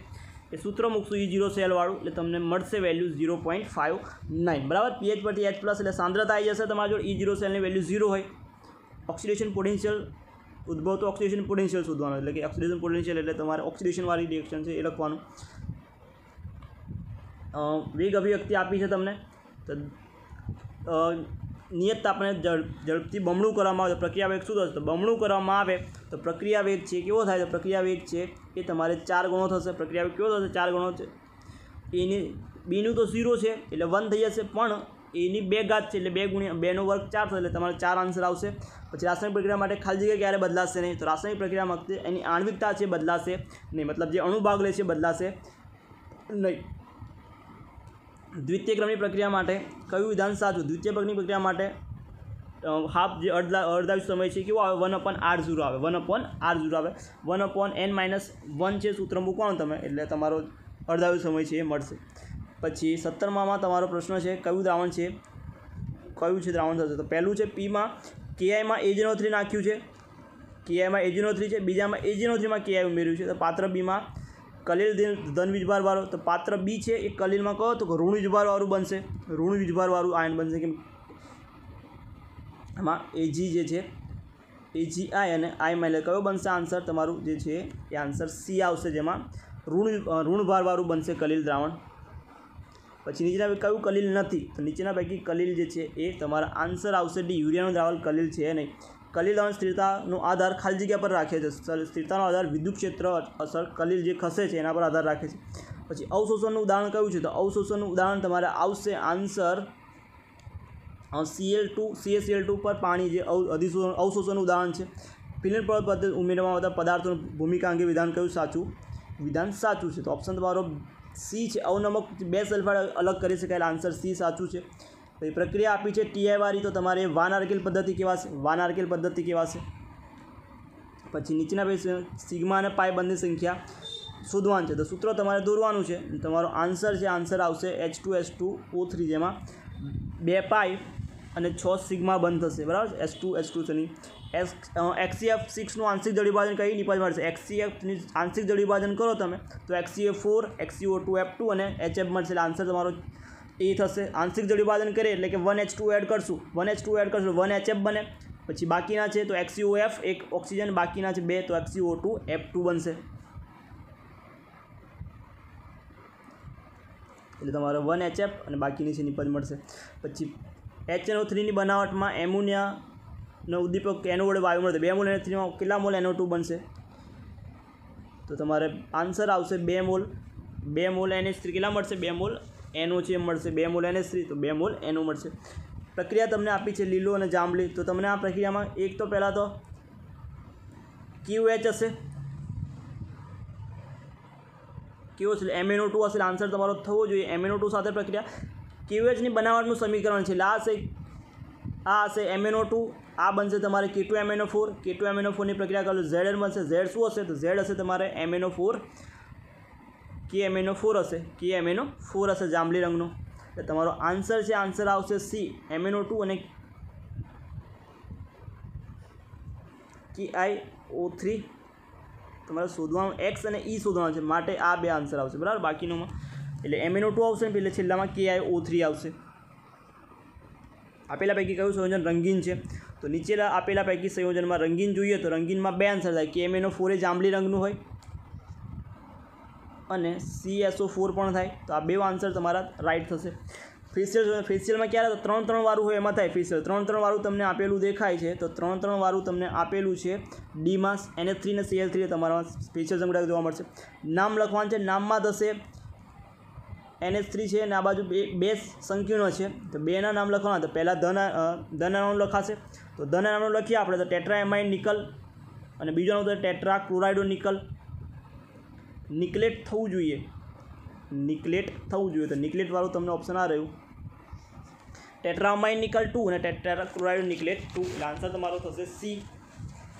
એ સૂત્ર મૂકશું E0 સેલવાળું, એટલે તમને મળશે વેલ્યુ 0.59 બરાબર. pH પરથી H+ એટલે સાંદ્રતા આવી જશે તમારી જોડે, E0 સેલની વેલ્યુ 0 હોય. ઓક્સિડેશન પોટેન્શિયલ ઉદ્ભવ તો ઓક્સિડેશન પોટેન્શિયલ શોધવાનું, એટલે કે ઓક્સિડેશન પોટેન્શિયલ એટલે તમારે ઓક્સિડેશનવાળી રિએક્શન છે એ લખવાનું. વેગ અભિવ્યક્તિ આપી છે તમને, તો નિયત તાપમાને ઝડપથી બમણું કરવામાં આવે તો પ્રક્રિયા વેગ શું થશે, તો બમણું કરવામાં આવે તો પ્રક્રિયા વેગ છે કેવો થાય, તો પ્રક્રિયા વેગ છે એ તમારે 4 ગણો થશે. પ્રક્રિયા વેગ કેવો થશે, 4 ગણો છે. એની બીનું તો 0 છે એટલે 1 થઈ જશે, પણ એની 2 ઘાત છે એટલે 2 × 2 નો વર્ગ 4 થશે, એટલે તમારે 4 આન્સર આવશે. પછી રાસાયણિક પ્રક્રિયા માટે ખાલી જગ્યા ક્યારે બદલાશે નહીં, તો રાસાયણિક પ્રક્રિયા વખતે એની આણ્વિકતા છે બદલાશે નહીં, મતલબ જે અણુ ભાગ લે છે બદલાશે નહીં. દ્વિતીય ક્રમની પ્રક્રિયા માટે કયું વિધાન સાચું, દ્વિતીય ક્રમની પ્રક્રિયા માટે હાફ જે અડધાયું સમય છે કેવો આવે, 1/R0 આવે, 1/R0 આવે. 1/n-1 છે સૂત્ર મૂકવાનું તમે, એટલે તમારો અડધાયું સમય છે એ મળશે. પછી 17માં તમારો પ્રશ્ન છે કયું દ્રાવણ છે, કયું છે દ્રાવણ થશે, તો પહેલું છે પીમાં KI માં AgNO3 નાખ્યું છે, KI માં AgNO3 છે. બીજામાં AgNO3માં KI ઉમેર્યું છે, તો પાત્ર બીમાં કલીલ ધન વીજભારવાળું, તો પાત્ર બી છે એ કલીલમાં કહો તો ઋણ વીજભારવાળું બનશે, ઋણ વીજભારવાળું આયન બનશે. કેમ આમાં Ag જે છે AgI અને આઈમાં એટલે કયો બનશે આન્સર તમારું જે છે એ આન્સર સી આવશે, જેમાં ઋણ ભારવાળું બનશે કલીલ દ્રાવણ. પછી નીચેના કયું કલીલ નથી, તો નીચેના પૈકી કલીલ જે છે એ તમારા આન્સર આવશે ડી, યુરિયાનું દ્રાવણ કલીલ છે નહીં. કલીલ દ્રાવણ સ્થિરતાનો આધાર ખાલી જગ્યા પર રાખે છે, સ્થિરતાનો આધાર વિદ્યુત ક્ષેત્ર અસર કલીલ જે ખસે છે એના પર આધાર રાખે છે. પછી અવશોષણનું ઉદાહરણ કયું છે, તો અવશોષણનું ઉદાહરણ તમારે આવશે આન્સર CaCl2 પર પાણી જે અવશોષણનું ઉદાહરણ છે. ફિલિન પદાર્થ ઉમેરવામાં આવતા પદાર્થોની ભૂમિકા અંગે વિધાન કયું સાચું, વિધાન સાચું છે. તો ઓપ્શન તમારો સી છે. અવનમક 2 સલ્ફાઇડ અલગ કરી શકાય. આન્સર સી સાચું છે. તો એ પ્રક્રિયા આપી છે ટીઆઈ વાળી, તો તમારે વાન આર્કેલ પદ્ધતિ કહેવાશે. વાન આર્કેલ પદ્ધતિ કહેવાશે. પછી નીચેના બે સિગ્મા અને પાઈ બંને સંખ્યા શોધવાનું છે. તો સૂત્ર તમારે દોરવાનું છે. તમારો આન્સર છે, આન્સર આવશે H2SO3, જેમાં 2 પાઈ અને 6 સિગ્મા બંધ થશે. બરાબર. H2 છે નહીં. HCF6નું આંશિક જળ વિભાજન કઈ નિપજ મળશે? HCFની આંશિક જળ વિભાજન કરો તમે તો HCF4, HCO2F2 અને HF મળશે. એટલે આન્સર તમારો એ થશે. આંશિક જળ વિભાજન કરીએ એટલે કે 1H2 એડ કરશું, 1HF બને. પછી બાકીના છે તો HCOF, એક ઓક્સિજન, બાકીના છે 2, તો HCO2F2 બનશે. એટલે તમારે 1HF અને બાકીની છે નિપજ મળશે. પછી HNO3ની બનાવટમાં એમોનિયાનો ઉદ્દીપક NO વડે વાયુ મળશે. 2 મોલ NO3માં કેટલા મોલ NO2 બનશે? તો તમારે આન્સર આવશે 2 મોલ. 2 મોલ NH3 કેટલા મળશે? 2 મોલ NO છે મળશે. 2 મોલ NH3 તો 2 મોલ NO મળશે. પ્રક્રિયા તમને આપી છે લીલો અને જાંબલી. તો તમને આ પ્રક્રિયામાં એક તો પહેલાં તો QH હશે, કેવો છે? MnO2 હશે. આન્સર તમારો થવો જોઈએ MnO2 સાથે પ્રક્રિયા. QHની બનાવટનું સમીકરણ છે એટલે આ હશે MnO2, આ બનશે તમારે K2MnO4. K2MnO4ની પ્રક્રિયા કરો Zn બનશે. Z શું હશે? તો Z હશે તમારે MnO4, KMnO4 હશે. KMnO4 હશે જાંબલી રંગનો. એટલે તમારો આન્સર છે, આન્સર આવશે C, MnO2 અને KiO3 તમારે શોધવાનું, X અને E શોધવાનું છે. માટે આ 2 આન્સર આવશે. બરાબર. બાકીનોમાં એટલે MnO2 આવશે ને એટલે છેલ્લામાં KiO3 આવશે. આપેલા પૈકી કયું સંયોજન રંગીન છે? તો નીચેના આપેલા પૈકી સંયોજનમાં રંગીન જોઈએ તો રંગીનમાં 2 આન્સર થાય. KMnO4 એ જાંબલી રંગનું હોય અને CSO4 પણ થાય. તો આ 2 આન્સર તમારા રાઈટ થશે. ફેશિયલમાં ક્યારે? તો 3-3 વાળું હોય એમાં થાય ફેશિયલ. 3-3 વાળું તમને આપેલું દેખાય છે તો 3-3 વાળું તમને આપેલું છે ડીમાં NH3 અને Cl3 તમારા ફેશિયલ સંગઠક જોવા મળશે. નામ લખવાનું છે. નામમાં થશે NH3 છે અને આ બાજુ 2 સંકીર્ણ છે તો 2ના નામ લખવાના. તો પહેલાં ધન નામ લખાશે. તો ધન નામ લખીએ આપણે તો ટેટ્રાએમાઇન નિકલ, અને બીજો નામ તો ટેટ્રા ક્લોરાઇડો નિકલ. નિકલેટ થવું જોઈએ, તો નિકલેટ વાળું તમને ઓપ્શન આ રહ્યું. ટેટ્રામાઇન નિકલ 2 અને ટેટ્રા ક્લોરાઇડો નિકલેટ 2. એટલે આન્સર તમારો થશે C.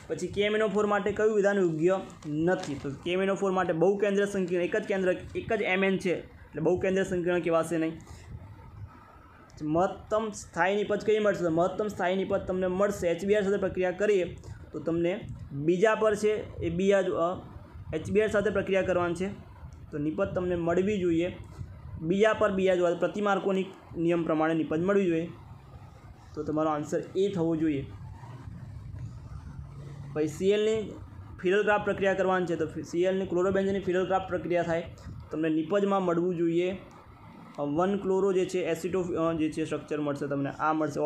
પછી KMnO4 માટે કયું વિધાન યોગ્ય નથી? તો KMnO4 માટે બહુ કેન્દ્ર સંકીર્ણ, એક જ Mn છે એટલે બહુ કેન્દ્ર સંકીર્ણ કહેવાશે નહીં. મહત્તમ સ્થાયી નિપજ કઈ મળશે? તો મહત્તમ સ્થાયી નિપજ તમને મળશે HBr સાથે પ્રક્રિયા કરીએ તો તમને બીજા પર છે એ HBr સાથે પ્રક્રિયા કરવાની છે તો નિપજ તમને મળવી જોઈએ. બીજા પર બીજા જોવા પ્રતિમાર્કોની નિયમ પ્રમાણે નિપજ મળવી જોઈએ. તો તમારો આન્સર એ થવો જોઈએ. પછી Clની ફિરલક્રાફ્ટ પ્રક્રિયા કરવાની છે તો Clની ક્લોરોબેન્ઝનની ફિરલક્રાફ્ટ પ્રક્રિયા થાય તમને નિપજમાં મળવું જોઈએ 1 ક્લોરો જે છે એસિટો જે છે સ્ટ્રક્ચર મળશે તમને. આ મળશે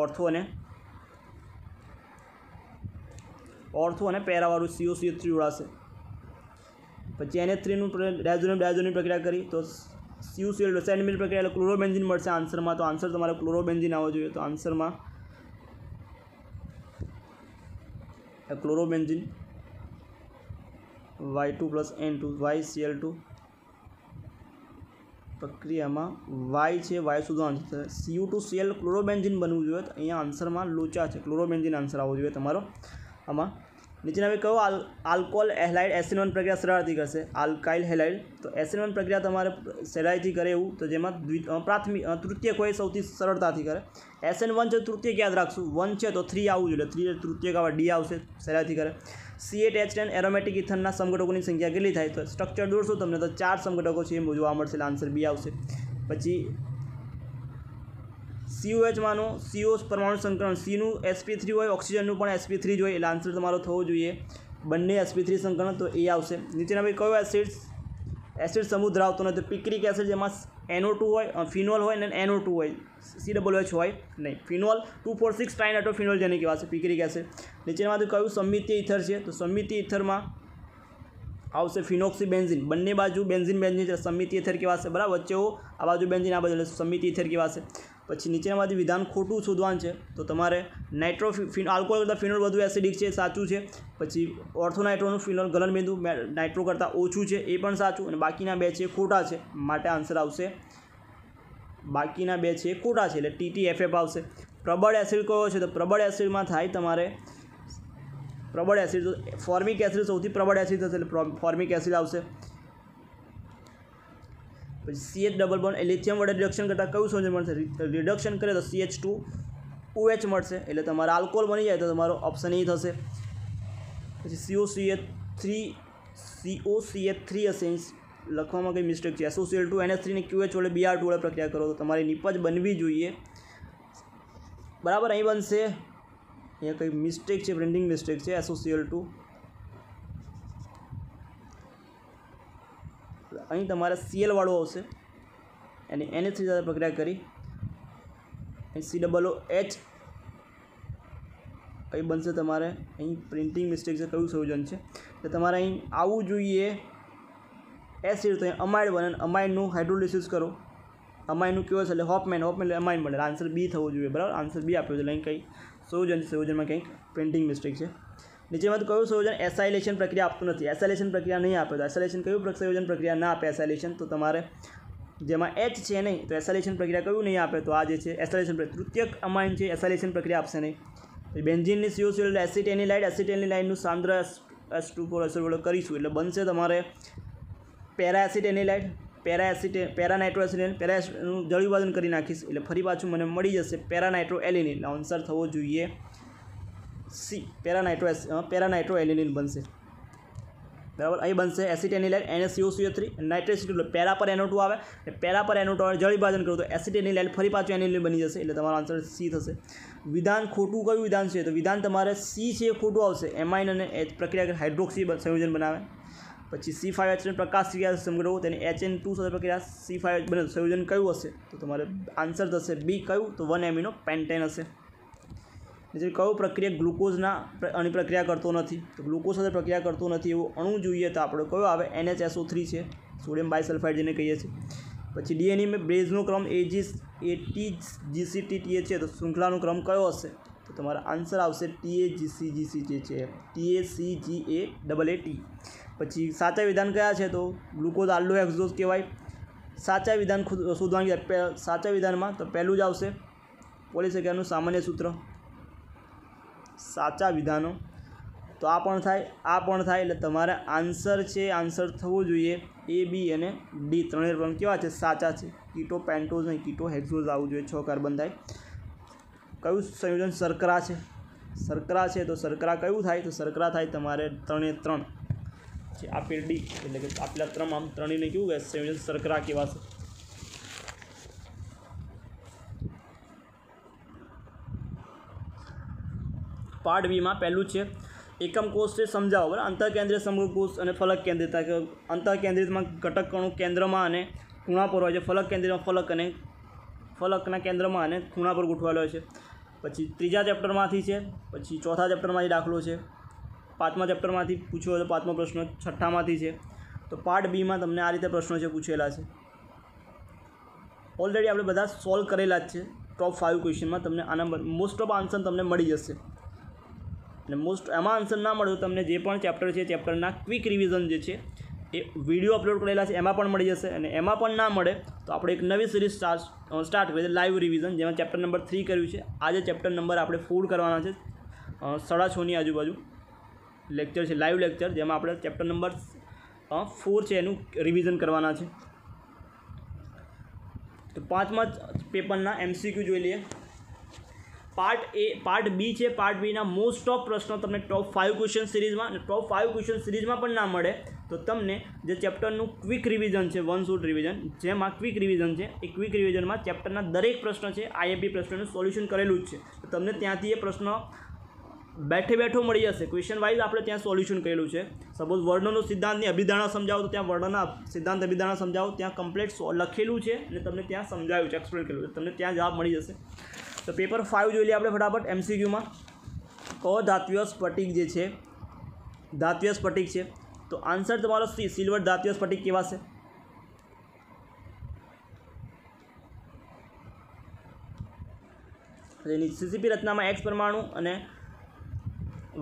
ઓર્થો અને પેરાવાળું COCH3 જોડાશે. પછી NH3નું ડાયઝોનિયમ પ્રક્રિયા કરી તો CuCl સેન્ડમિલ પ્રક્રિયા એટલે ક્લોરોબેન્ઝિન મળશે આન્સરમાં. તો આન્સર તમારે ક્લોરોબેન્ઝિન આવવો જોઈએ. તો આન્સરમાં ક્લોરોબેન્ઝિન Y2+N2 YCl2 પ્રક્રિયામાં Y છે, Y શોધવાનું છે. Cu2Cl ક્લોરોબેન્ઝિન બનવું જોઈએ. તો અહીંયા આન્સરમાં લોચા છે, ક્લોરોબેન્ઝિન આન્સર આવવો જોઈએ તમારો. આમાં નીચેના કયો આલ્કોહોલ હેલાઇડ SN1 પ્રક્રિયા સરળતાથી કરશે? Alkyl halide. તો SN1 પ્રક્રિયા તમારે સહેલાઈથી કરે એવું તો જેમાં તૃતીયક હોય સૌથી સરળતાથી કરે. SN1 છે તૃતીયક યાદ રાખશું, 1 છે તો 3 આવવું જોઈએ, 3 તૃતીયક આવે, D આવશે, સહેલાઈથી કરે. C8H10 એરોમેટિક ઇથરના સમઘટકોની સંખ્યા કેટલી થાય? તો સ્ટ્રક્ચર દોરશો તમને તો 4 સમઘટકો છે એ જોવા મળશે. આન્સર B આવશે. પછી COH માનો CO પરમાણુ સંકલન, Cનું sp3 હોય, ઓક્સિજનનું પણ sp3 જ હોય એટલે આન્સર તમારો થવો જોઈએ બંને sp3 સંકલન. તો એ આવશે. નીચેના ભાઈ કયો એસિડ સમૂહ ધરાવતો નથી? પિક્રિક એસિડ જેમાં NO2 હોય, ફિનોલ હોય અને NO2 હોય, COOH હોય નહીં. ફિનોલ 2,4,6 ટ્રાઇનાઇટ્રોફિનોલ જેને કહેવાશે પિક્રિક એસિડ. નીચેનામાંથી કયું સમમિતીય ઇથર છે? તો સમમિતીય ઇથરમાં આવશે ફિનોક્સીબેન્ઝિન. બંને બાજુ બેન્ઝિન સમમિતીય ઇથર કહેવાશે. બરાબર. વચ્ચે આ બાજુ બેન્ઝિન, આ બાજુ સમમિતીય ઇથર કહેવાશે. પછી નીચેનામાંથી વિધાન ખોટું શોધવાનું છે, તો તમારે આલ્કોહોલ કરતાં ફિનોલ વધુ એસિડિક છે, સાચું છે. પછી ઓર્થોનાઇટ્રોનું ફિનોલ ગલનબિંદુ નાઇટ્રો કરતાં ઓછું છે, એ પણ સાચું. અને બાકીના 2 છે ખોટા છે, માટે આન્સર આવશે બાકીના 2 છે ખોટા છે, એટલે TTFF આવશે. પ્રબળ એસિડ કયો છે? તો પ્રબળ એસિડમાં થાય તમારે પ્રબળ એસિડ, તો ફોર્મિક એસિડ સૌથી પ્રબળ એસિડ થશે, એટલે ફોર્મિક એસિડ આવશે. પછી CH ડબલ બોન્ડ લિથિયમ વડે રિડક્શન કરતાં કયું સંયોજન મળશે? રિડક્શન કરે તો CH2OH મળશે, એટલે તમારે આલ્કોહોલ બની જાય તો તમારો ઓપ્શન એ થશે. પછી COCH3 હશે, લખવામાં કંઈ મિસ્ટેક છે. SOCl2 NH3 ને QH વડે Br2 વડે પ્રક્રિયા કરો તો તમારી નિપજ બનવી જોઈએ બરાબર. અહીં બનશે, અહીંયા કંઈ મિસ્ટેક છે, પ્રિન્ટિંગ મિસ્ટેક છે. SOCl2 અહીં તમારે Cl વાળું આવશે અને NH3 સાથે પ્રક્રિયા કરી અહીં COOH કંઈ બનશે તમારે. અહીં પ્રિન્ટિંગ મિસ્ટેક છે, કયું સંયોજન છે? તો તમારે અહીં આવવું જોઈએ એસિડ, તો અહીં અમાઇડ બને, અમાઇડનું હાઇડ્રોલિસિસ કરો. અમાઇડનું કયો છે? એટલે હોપમેન અમાઇડ મળે, આન્સર બી થવો જોઈએ બરાબર. આન્સર બી આપ્યો છે, એટલે અહીં કંઈ સંયોજનમાં કંઈક પ્રિન્ટિંગ મિસ્ટેક છે. નીચેમાં કયું સંયોજન એસાઇલેશન પ્રક્રિયા આપતું નથી? એસાઇલેશન પ્રક્રિયા નહીં આપે તો એસાઇલેશન કયું સંયોજન પ્રક્રિયા ના આપે? એસાઇલેશન તો તમારે જેમાં H છે નહીં, તો એસાઇલેશન પ્રક્રિયા કયું નહીં આપે? તો આ જે છે એસાઇલેશન પ્રક્રિયા, તૃતીયક અમાઇન છે, એસાઇલેશન પ્રક્રિયા આપશે નહીં. બેન્ઝીનની COCl એસિટેનિલાઇડનું સાંદ્ર H2 વડે કરીશું એટલે બનશે તમારે પેરા એસિટેનિલાઇડ, પેરાનાઇટ્રો એસિટેન, પેરાનું જળ વિભાજન કરી નાખીશ એટલે ફરી પાછું મને મળી જશે પેરાનાઇટ્રો એલિનિન. આન્સર થવો જોઈએ C, પેરાનાઇટ્રો એલિનિન બનશે બરાબર. અહીં બનશે એસિટેનિલાઇડ NaCO3 નાઇટ્રેટ પેરા પર NO2 આવે, પેરા પર NO2 આવે, જળ વિભાજન કરો તો એસિટેનિલાઇડ ફરી પાછું એનિલિન બની જશે, એટલે તમારો આન્સર C થશે. વિધાન ખોટું કયું વિધાન છે? તો વિધાન તમારે C છે એ ખોટું આવશે. એમાઇન અને H પ્રક્રિયા હાઇડ્રોક્સી સંયોજન બનાવે. પછી C5H પ્રકાશ ક્રિયા સમગ્રવો તેને HN2 સાથે પ્રક્રિયા C5H બને સંયોજન કયું હશે? તો તમારે આન્સર થશે બી. કયું? તો 1 એમિનો પેન્ટેન હશે. જે કયો પ્રક્રિયા ગ્લુકોઝના અણુ પ્રક્રિયા કરતો નથી? તો ગ્લુકોઝ સાથે પ્રક્રિયા કરતો નથી એવું અણુ જોઈએ તો આપણે કયો આવે? NHSO3 છે, સોડિયમ બાયસલ્ફાઇડ જેને કહીએ છીએ. પછી DNA में બ્રેઝનો ક્રમ ATGCT છે, તો શૃંખલાનો ક્રમ કયો હશે? તો તમારો આન્સર આવશે TAGCGCT છે, TACGAAT. પછી સાચા વિધાન કયા છે? તો ગ્લુકોઝ આલ્ડોહેક્ઝોઝ કહેવાય. સાચા વિધાન શોધવાની સાચા વિધાનમાં તો પહેલું જ આવશે પોલિસેકેરનું સામાન્ય સૂત્ર. સાચા વિધાનો તો આ પણ થાય એટલે તમારે આન્સર છે, આન્સર થવો જોઈએ A, B અને D ત્રણેય પણ કેવા છે? સાચા છે. કીટો પેન્ટોઝ અને કીટો હેક્ઝોઝ આવવું જોઈએ, 6 કાર્બન થાય. કયું સંયોજન શર્કરા છે? શર્કરા છે તો શર્કરા કયું થાય? તો શર્કરા થાય તમારે 3 છે, આપેલ D, એટલે કે આપેલા 3 આમ 3 ને કેવું સંયોજન શર્કરા કહેવાશે. પાર્ટ બીમાં પહેલું છે એકમ કોષ છે, સમજાવો બરાબર. અંતઃકેન્દ્રીય સમગ્ર કોષ અને ફલક કેન્દ્રિયતા, કે અંતઃકેન્દ્રિતમાં ઘટક કણો કેન્દ્રમાં અને ખૂણા પર હોય છે, ફલક કેન્દ્રમાં ફલકના કેન્દ્રમાં અને ખૂણા પર ગોઠવાયેલો હોય છે. પછી ત્રીજા ચેપ્ટરમાંથી છે, પછી ચોથા ચેપ્ટરમાંથી દાખલો છે, પાંચમા ચેપ્ટરમાંથી પૂછ્યો હતો, પાંચમો પ્રશ્ન છઠ્ઠામાંથી છે. તો પાર્ટ બીમાં તમને આ રીતે પ્રશ્નો છે પૂછેલા છે. ઓલરેડી આપણે બધા સોલ્વ કરેલા જ છે. ટોપ 5 ક્વેશ્ચનમાં તમને આના મોસ્ટ ઓફ આન્સર તમને મળી જશે. અને એમાં આન્સર ના મળે તો તમને જે પણ ચેપ્ટર છે ચેપ્ટરના ક્વિક રિવિઝન જે છે એ વિડીયો અપલોડ કરેલા છે એમાં પણ મળી જશે. અને એમાં પણ ના મળે તો આપણે એક નવી સિરીઝ સ્ટાર્ટ કરીએ લાઈવ રિવિઝન, જેમાં ચેપ્ટર નંબર 3 કર્યું છે. આજે ચેપ્ટર નંબર આપણે 4 કરવાના છે. 6:30 આજુબાજુ લેક્ચર છે, લાઈવ લેક્ચર, જેમાં આપણે ચેપ્ટર નંબર 4 છે એનું રિવિઝન કરવાના છે. તો પાંચમા પેપરના MCQ જોઈ લઈએ. પાર્ટ બી છે. પાર્ટ બીના મોસ્ટ ઓફ પ્રશ્નો તમને ટોપ 5 ક્વેશ્ચન સિરીઝમાં, અને ટોપ 5 ક્વેશ્ચન સિરીઝમાં પણ ના મળે તો તમને જે ચેપ્ટરનું ક્વિક રિવિઝન છે, 1 શોટ રિવિઝન, જેમાં ક્વિક રિવિઝન છે એ ક્વિક રિવિઝનમાં ચેપ્ટરના દરેક પ્રશ્ન છે IMP પ્રશ્નનું સોલ્યુશન કરેલું જ છે. તો તમને ત્યાંથી એ પ્રશ્ન બેઠો મળી જશે. ક્વેશ્ચન વાઇઝ આપણે ત્યાં સોલ્યુશન કરેલું છે. સપોઝ વર્ણનો સિદ્ધાંતની અભિધારણા સમજાવો તો ત્યાં વર્ણના સિદ્ધાંત અભિધારણા સમજાવો, ત્યાં કમ્પ્લીટ લખેલું છે અને તમને ત્યાં સમજાવ્યું છે, એક્સપ્લેન કરેલું છે. તમને ત્યાં જવાબ મળી જશે. તો પેપર 5 જોઈ લઈએ આપણે ફટાફટ. MCQમાં અધાત્વીય સ્ફટિક જે છે, ધાત્વીય સ્ફટિક છે, તો આન્સર તમારો C, સિલ્વર ધાત્વીય સ્ફટિક કેવાશે. એની સીસીપી રચનામાં એક્સ પરમાણુ અને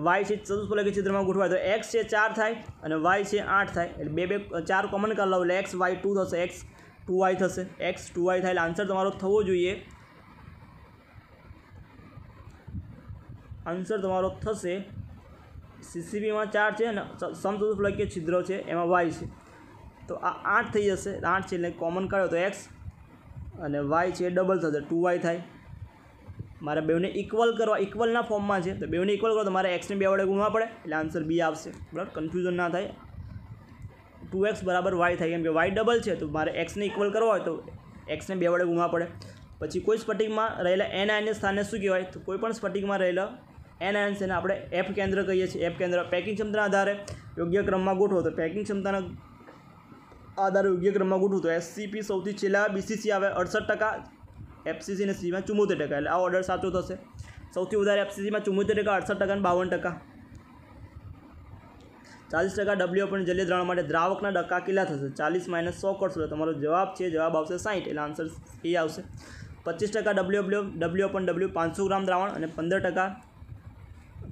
વાય છે ચતુષ્ફલકી છિદ્રમાં ગોઠવાય તો એક્સ છે 4 થાય અને વાય છે 8 થાય, એટલે બે 4 કોમન કરી લો એટલે એક્સ વાય 2 થશે, એક્સ 2y થશે, એક્સ 2y થાય એટલે આન્સર તમારો થવો જોઈએ, આન્સર તમારો થશે સીસીપીમાં 4 છે અને સમચતુષ્ફલકીય છિદ્ર છે એમાં વાય છે તો આ 8 થઈ જશે, 8 છે એટલે કોમન કાઢો તો એક્સ અને વાય છે ડબલ થશે 2y થાય. મારે બેવને ઇક્વલ કરવા, ઇક્વલના ફોર્મમાં છે તો બેવને ઇક્વલ કરો તો મારે એક્સને 2 વડે ગુણવા પડે એટલે આન્સર બી આવશે. બરાબર, કન્ફ્યુઝન ના થાય. 2x બરાબર વાય થાય કેમ કે વાય ડબલ છે તો મારે એક્સને ઇક્વલ કરવો હોય તો એક્સને 2 વડે ગુણવા પડે. પછી કોઈ સ્ફટિકમાં રહેલા એન આયનને સ્થાને શું કહેવાય તો કોઈ પણ સ્ફટિકમાં રહેલા એન આયન છે ને આપણે એફ કેન્દ્ર કહીએ છીએ. એફ કેન્દ્ર પેકિંગ ક્ષમતાના આધારે યોગ્ય ક્રમમાં ગોઠવો તો પેકિંગ ક્ષમતાના આધારે યોગ્ય ક્રમમાં ગોઠવું તો એસસીપી સૌથી છેલ્લા, બીસીસી આવે 68%, એફસીસી અને સીમાં 74%, એટલે આ ઓર્ડર સાચો થશે. સૌથી વધારે એફસીસીમાં 74%, 68% અને 52%. 40% ડબલ્યુ પણ જલીય દ્રાવણ માટે દ્રાવકના ટકા કેટલા થશે? 40 - 100 કરશો તો તમારો જવાબ છે, જવાબ આવશે 60, એટલે આન્સર એ આવશે. 25% ડબલ્યુ પણ ડબલ્યુ 500 ગ્રામ દ્રાવણ અને 15%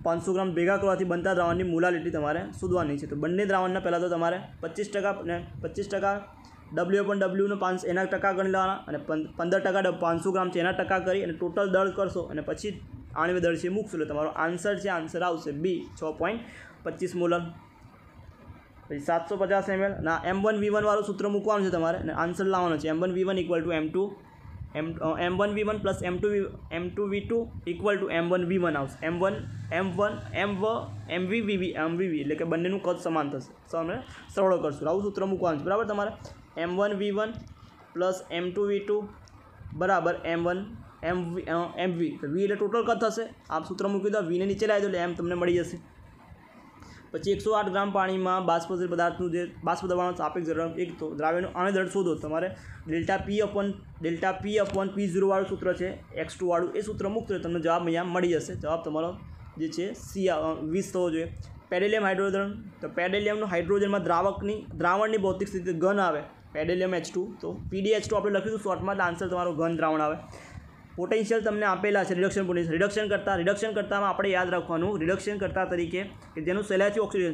500 ગ્રામ ભેગા કરવાથી બનતા દ્રાવણની મોલાલિટી તમારે શોધવાની છે. તો બંને દ્રાવણના પહેલાં તો તમારે 25% અને 25% ડબલ્યુ પણ ડબલ્યુનો 5 એના ટકા ગણી લેવાના અને 15% 500 ગ્રામ છે એના ટકા કરી અને ટોટલ દળ કરશો અને પછી આણ્વિક દળ છે મૂકશો એટલે તમારો આન્સર છે, આન્સર આવશે બી 6.25 મોલર. પછી 750 ml ના M1V1 વાળું સૂત્ર મૂકવાનું છે તમારે અને આન્સર લાવવાનો છે. M1V1 M1V1 plus M2V2 equal to M1V1 આવશે. MVV એટલે કે બંનેનું કદ સમાન થશે. સરળો કરશું, આવું સૂત્ર મૂકવાનું છે. બરાબર, તમારે M1V1 પ્લસ M2V2 બરાબર MV એટલે ટોટલ કદ થશે. આપ સૂત્ર મૂકી દો, વીને નીચે લાવી દો એટલે એમ તમને મળી જશે. પછી 108 ગ્રામ પાણીમાં બાષ્પશીલ પદાર્થનું જે બાષ્પ દબાણનો સાપેક્ષ ઝડપ એક તો દ્રાવ્યનું આણ્વિક દળ શોધો. તમારે ડેલ્ટા P અપોન P0 વાળું સૂત્ર છે, X2 વાળું, એ સૂત્ર મૂકતો તમને જવાબ અહીંયા મળી જશે. જવાબ તમારો જે છે C 20 થવો જોઈએ. પેડેલિયમ હાઇડ્રોજન, તો પેડેલિયમનું હાઇડ્રોજનમાં દ્રાવણની ભૌતિક સ્થિતિ ઘન આવે, પેડેલિયમ H2, તો PdH2 આપણે લખીશું શોર્ટમાં, આન્સર તમારો ઘન દ્રાવણ આવે. પોટેન્શિયલ તમને આપેલા છે, રિડક્શન પોટેન્શિયલ, રિડક્શન કરતામાં આપણે યાદ રાખવાનું રિડક્શન કરતા તરીકે કે જેનું સેલાથી ઓક્સિજન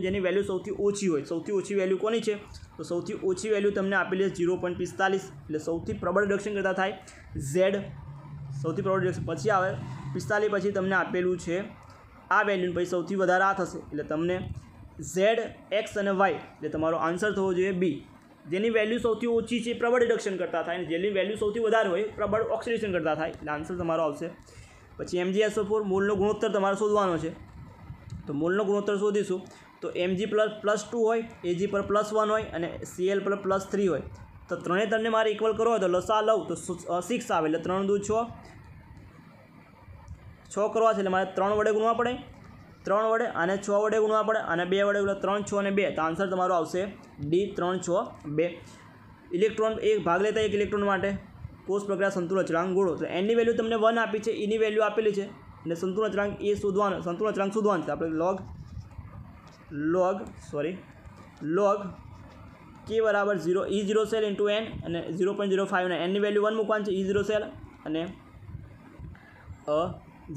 જેની વેલ્યુ સૌથી ઓછી હોય. સૌથી ઓછી વેલ્યુ કોની છે તો સૌથી ઓછી વેલ્યુ તમને આપેલી છે 0.45, એટલે સૌથી પ્રબળ રિડક્શન કરતા થાય Z, સૌથી પ્રબળ રિડક્શન. પછી આવે 45, પછી તમને આપેલું છે આ વેલ્યુ, પછી સૌથી વધારે આ થશે એટલે તમને Z, X અને Y, એટલે તમારો આન્સર થવો જોઈએ બી. જેની વેલ્યુ સૌથી ઓછી છે પ્રબળ રિડક્શન કરતા થાય અને જેની વેલ્યુ સૌથી વધારે હોય પ્રબળ ઓક્સિડેશન કરતા થાય, એટલે આન્સર તમારો આવશે. પછી MgSO4 મોલનો ગુણોત્તર તમારે શોધવાનો છે. તો મોલનો ગુણોત્તર શોધીશું તો Mg +2 હોય, Ag પર +1 હોય અને Cl પર +3 હોય. તો ત્રણે મારે ઇક્વલ કરવો હોય તો લસા લઉં તો 6 આવે એટલે 3 × 2 = 6 કરવા છે એટલે મારે 3 વડે ગુણવા પડે, 3 વડે અને 6 વડે ગુણવા પડે અને 2 વડે ગુણવા 3, 6 અને 2, તો આન્સર તમારો આવશે ડી 3, 6, 2. ઇલેક્ટ્રોન એક ભાગ લેતા એક ઇલેક્ટ્રોન માટે કોષ પ્રક્રિયા સંતુલન અચળાંક ગોળો. તો એની વેલ્યુ તમને 1 આપી છે, એની વેલ્યુ આપેલી છે એટલે સંતુલન અચળાંક એ શોધવાનો, સંતુલન અચળાંક શોધવાનો છે આપણે. log k બરાબર 0 E0 સેલ ઇન્ટુ n અને 0.059, એની વેલ્યુ 1 મૂકવાની છે, E0 સેલ અને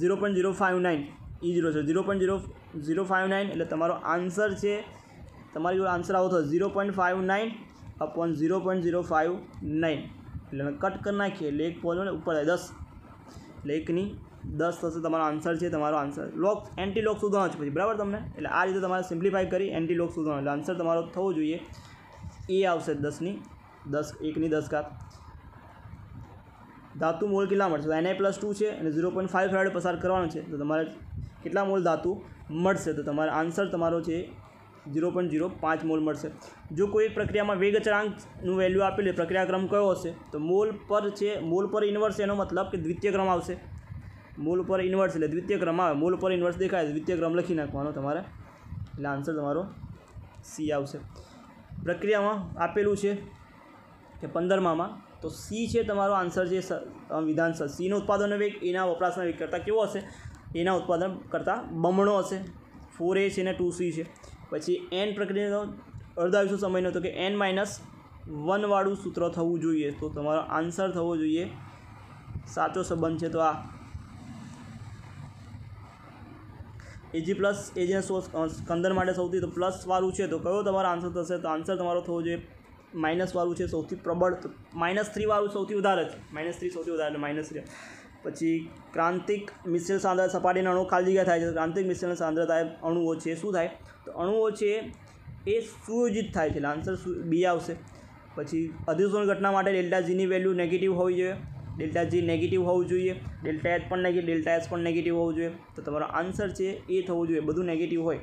0.059 E0 છે 0.059, એટલે તમારો આન્સર છે, તમારી જોડે આન્સર આવો થશે 0.59 અપોન 0.059, એટલે કટ કરી નાખીએ એટલે 1 પહોંચો ને ઉપર થાય 10, એટલે 1 ની 10 થશે તમારો આન્સર છે. તમારો આન્સર એન્ટી લોગ શોધવાનો છે પછી. બરાબર, તમને એટલે આ રીતે તમારે સિમ્પ્લિફાઈ કરી એન્ટી લોગ શોધવાનો, એટલે આન્સર તમારો થવો જોઈએ એ આવશે 1 ની 10 ધાતુ મોલ કેટલા મળશે? તો Na+2 છે અને 0.5 ફેરાડે પસાર કરવાનું છે તો તમારે કેટલા મોલ ધાતુ મળશે? તો તમારો આન્સર તમારો છે 0.05 મોલ મળશે. જો કોઈ એક પ્રક્રિયામાં વેગ અચળાંકનું વેલ્યુ આપેલી, પ્રક્રિયાક્રમ કયો હશે તો મોલ પર છે, મોલ પર ઇન્વર્સ, એનો મતલબ કે દ્વિતીય ક્રમ આવશે. મોલ પર ઇન્વર્સ એટલે દ્વિતીય ક્રમ આવે, મોલ પર ઇન્વર્સ દેખાય દ્વિતીય ક્રમ લખી નાખવાનો તમારે, એટલે આન્સર તમારો સી આવશે. પ્રક્રિયામાં આપેલું છે કે 15માં, તો સી છે તમારો આન્સર છે વિધાન. સીનો ઉત્પાદનનો વેગ એના વપરાશના વેગ કરતાં કેવો હશે? એના ઉત્પાદન કરતાં બમણો હશે. 4a છે ને 2c છે. પછી n પ્રક્રિયાનો અર્ધાયુષ્ય સમયનો તો કે n-1 વાળું સૂત્ર થવું જોઈએ, તો તમારો આન્સર થવો જોઈએ, સાચો સંબંધ છે તો આ એજી પ્લસ એજીના સ્કંદન માટે સૌથી તો પ્લસવાળું છે, તો કયો તમારો આન્સર થશે? તો આન્સર તમારો થવો જોઈએ માઇનસવાળું છે, સૌથી પ્રબળ. તો -3 સૌથી વધારે છે, -3 સૌથી વધારે, -3. પછી ક્રાંતિક મિશ્ર સાંદ્રતા સપાટીના અણુ ખાલી જગ્યા થાય છે. ક્રાંતિક મિશ્રણ સાંદ્રતા અણુઓ છે શું થાય? તો અણુઓ છે એ સુયોજિત થાય છે, એટલે આન્સર બી આવશે. પછી અધિશોષણ ઘટના માટે ડેલ્ટા જીની વેલ્યુ નેગેટિવ હોવી જોઈએ, ડેલ્ટા જી નેગેટિવ હોવું જોઈએ, ડેલ્ટા એચ પણ નેગેટિવ, ડેલ્ટા એસ પણ નેગેટિવ હોવું જોઈએ. તો તમારો આન્સર છે એ થવું જોઈએ, બધું નેગેટિવ હોય.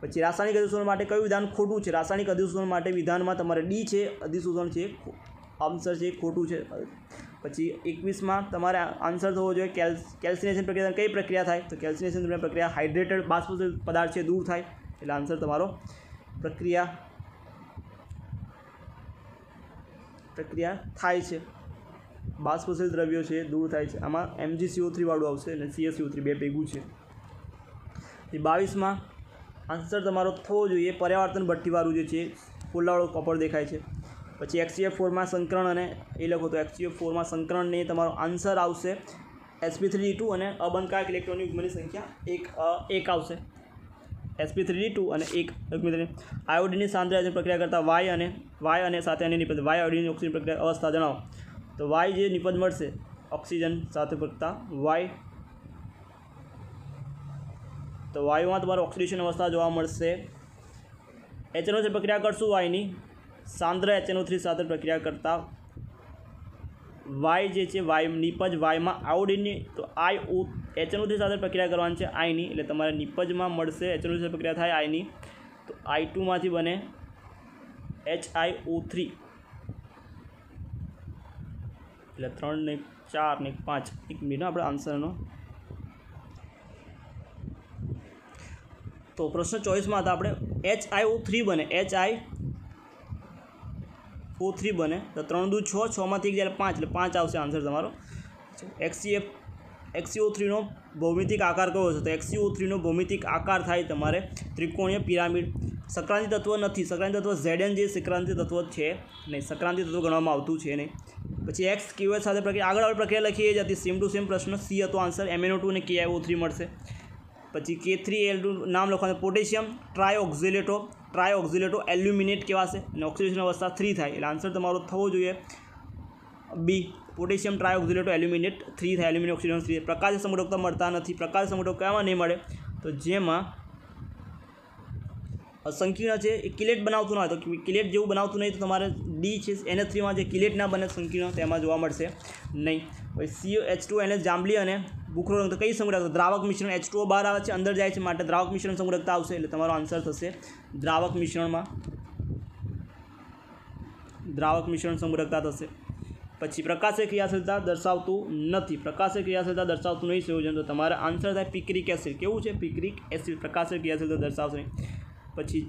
પછી રાસાયણિક અધિશોષણ માટે કયું વિધાન ખોટું છે? રાસાયણિક અધિશોષણ માટે વિધાનમાં તમારે ડી છે, અધિશોષણ છે, આન્સર છે ખોટું છે. પછી 21માં તમારે આન્સર થવો જોઈએ કેલ્સિનેશન પ્રક્રિયા કઈ પ્રક્રિયા થાય? તો કેલ્સિનેશન પ્રક્રિયા હાઇડ્રેટેડ બાષ્પશીલ પદાર્થ છે દૂર થાય, એટલે આન્સર તમારો પ્રક્રિયા થાય છે, બાષ્પશીલ દ્રવ્યો છે દૂર થાય છે. આમાં MgCO3 વાળું આવશે અને CaCO3 બે ભેગું છે. 22માં આન્સર તમારો થવો જોઈએ પર્યાવર્તન ભઠ્ઠીવાળું જે છે ફૂલાવાળો કપડ દેખાય છે. પછી HCF4માં સંકરણ અને એ લખો તો HCF4માં સંકરણને તમારો આન્સર આવશે sp3d2 અને અબંધકારક ઇલેક્ટ્રોનની યુગ્મની સંખ્યા એક આવશે. sp3d2 અને 1 આયોડિનની સાંદ્રતા પ્રક્રિયા કરતા વાય અને સાથે અન્ય નિપજ વાય આયોડિન ઓક્સિજન પ્રક્રિયા અવસ્થા જણાવો. તો વાય જે નિપજ મળશે ઓક્સિજન સાથે પ્રક્રિયા વાય, તો વાયુમાં તમારે ઓક્સિડેશન અવસ્થા જોવા મળશે. HNO3 પ્રક્રિયા કરશું વાયની સાંદ્ર HNO3 સાથે પ્રક્રિયા કરતા વાય જે છે વાય નિપજ વાયમાં આયોડિનની, તો HNO3 સાથે પ્રક્રિયા કરવાની છે આયની, એટલે તમારે નિપજમાં મળશે HNO3 સાથે પ્રક્રિયા થાય આયની, તો I2માંથી બને HiO3, એટલે 3 ને 4 ને 5. એક મિનિટ આપણે આન્સરનો. તો પ્રશ્ન 24માં હતા આપણે HiO3 બને, HiO3 બને તો 3 દુ 6, 6માંથી 1 જ્યારે 5, એટલે 5 આવશે આન્સર તમારો. HCO3નો ભૌમિતિક આકાર કયો છે? તો HCO3નો ભૌમિતિક આકાર થાય તમારે ત્રિકોણીય પિરામિડ. સંક્રાંતિ તત્વ નથી, સંક્રાંતિ તત્વ Zn જે સંક્રાંતિ તત્વ છે નહીં, સંક્રાંતિ તત્વ ગણવામાં આવતું છે નહીં. પછી XQH સાથે પ્રક્રિયા આગળ પ્રક્રિયા લખી જ હતી, સેમ ટુ સેમ પ્રશ્ન. સી હતો આન્સર, MnO2 અને KiO3 મળશે. પછી K3Al2 નામ લખવાનું, પોટેશિયમ ટ્રાયોક્ઝિલેટો એલ્યુમિનેટ કહેવાશે અને ઓક્સિડેશન અવસ્થા 3 થાય, એટલે આન્સર તમારો થવો જોઈએ બી, પોટેશિયમ ટ્રાયોક્ઝિલેટો એલ્યુમિનેટ 3 થાય, એલ્યુમિનેટ ઓક્સિડેશન 3. પ્રકાશ સમૂહકતા મળતા નથી, પ્રકાશ સમૂહક કયામાં નહીં મળે? તો જેમાં સંકીર્ણ છે એ કિલેટ બનાવતું ના હોય, તો કિલેટ જેવું બનાવતું નહીં, તો તમારે ડી છે NH3માં જે કિલેટ ના બને સંકીર્ણ તેમાં જોવા મળશે નહીં. પછી CH2NH જાંબલી અને ભૂખરો રંગ, તો કઈ સમૂહકતા? દ્રાવક મિશ્રણ H2O બહાર આવે છે, અંદર જાય છે, માટે દ્રાવક મિશ્રણ સમૂહકતા આવશે, એટલે તમારો આન્સર થશે દ્રાવક મિશ્રણમાં દ્રાવક મિશ્રણ સમૂહકતા થશે. પછી પ્રકાશીય ક્રિયાશીલતા દર્શાવતું નથી, પ્રકાશીય ક્રિયાશીલતા દર્શાવતું નહીં સંયોજન, તો તમારા આન્સર થાય પિક્રિક એસિડ. કેવું છે? પિક્રિક એસિડ પ્રકાશીય ક્રિયાશીલતા દર્શાવશે નહીં. પછી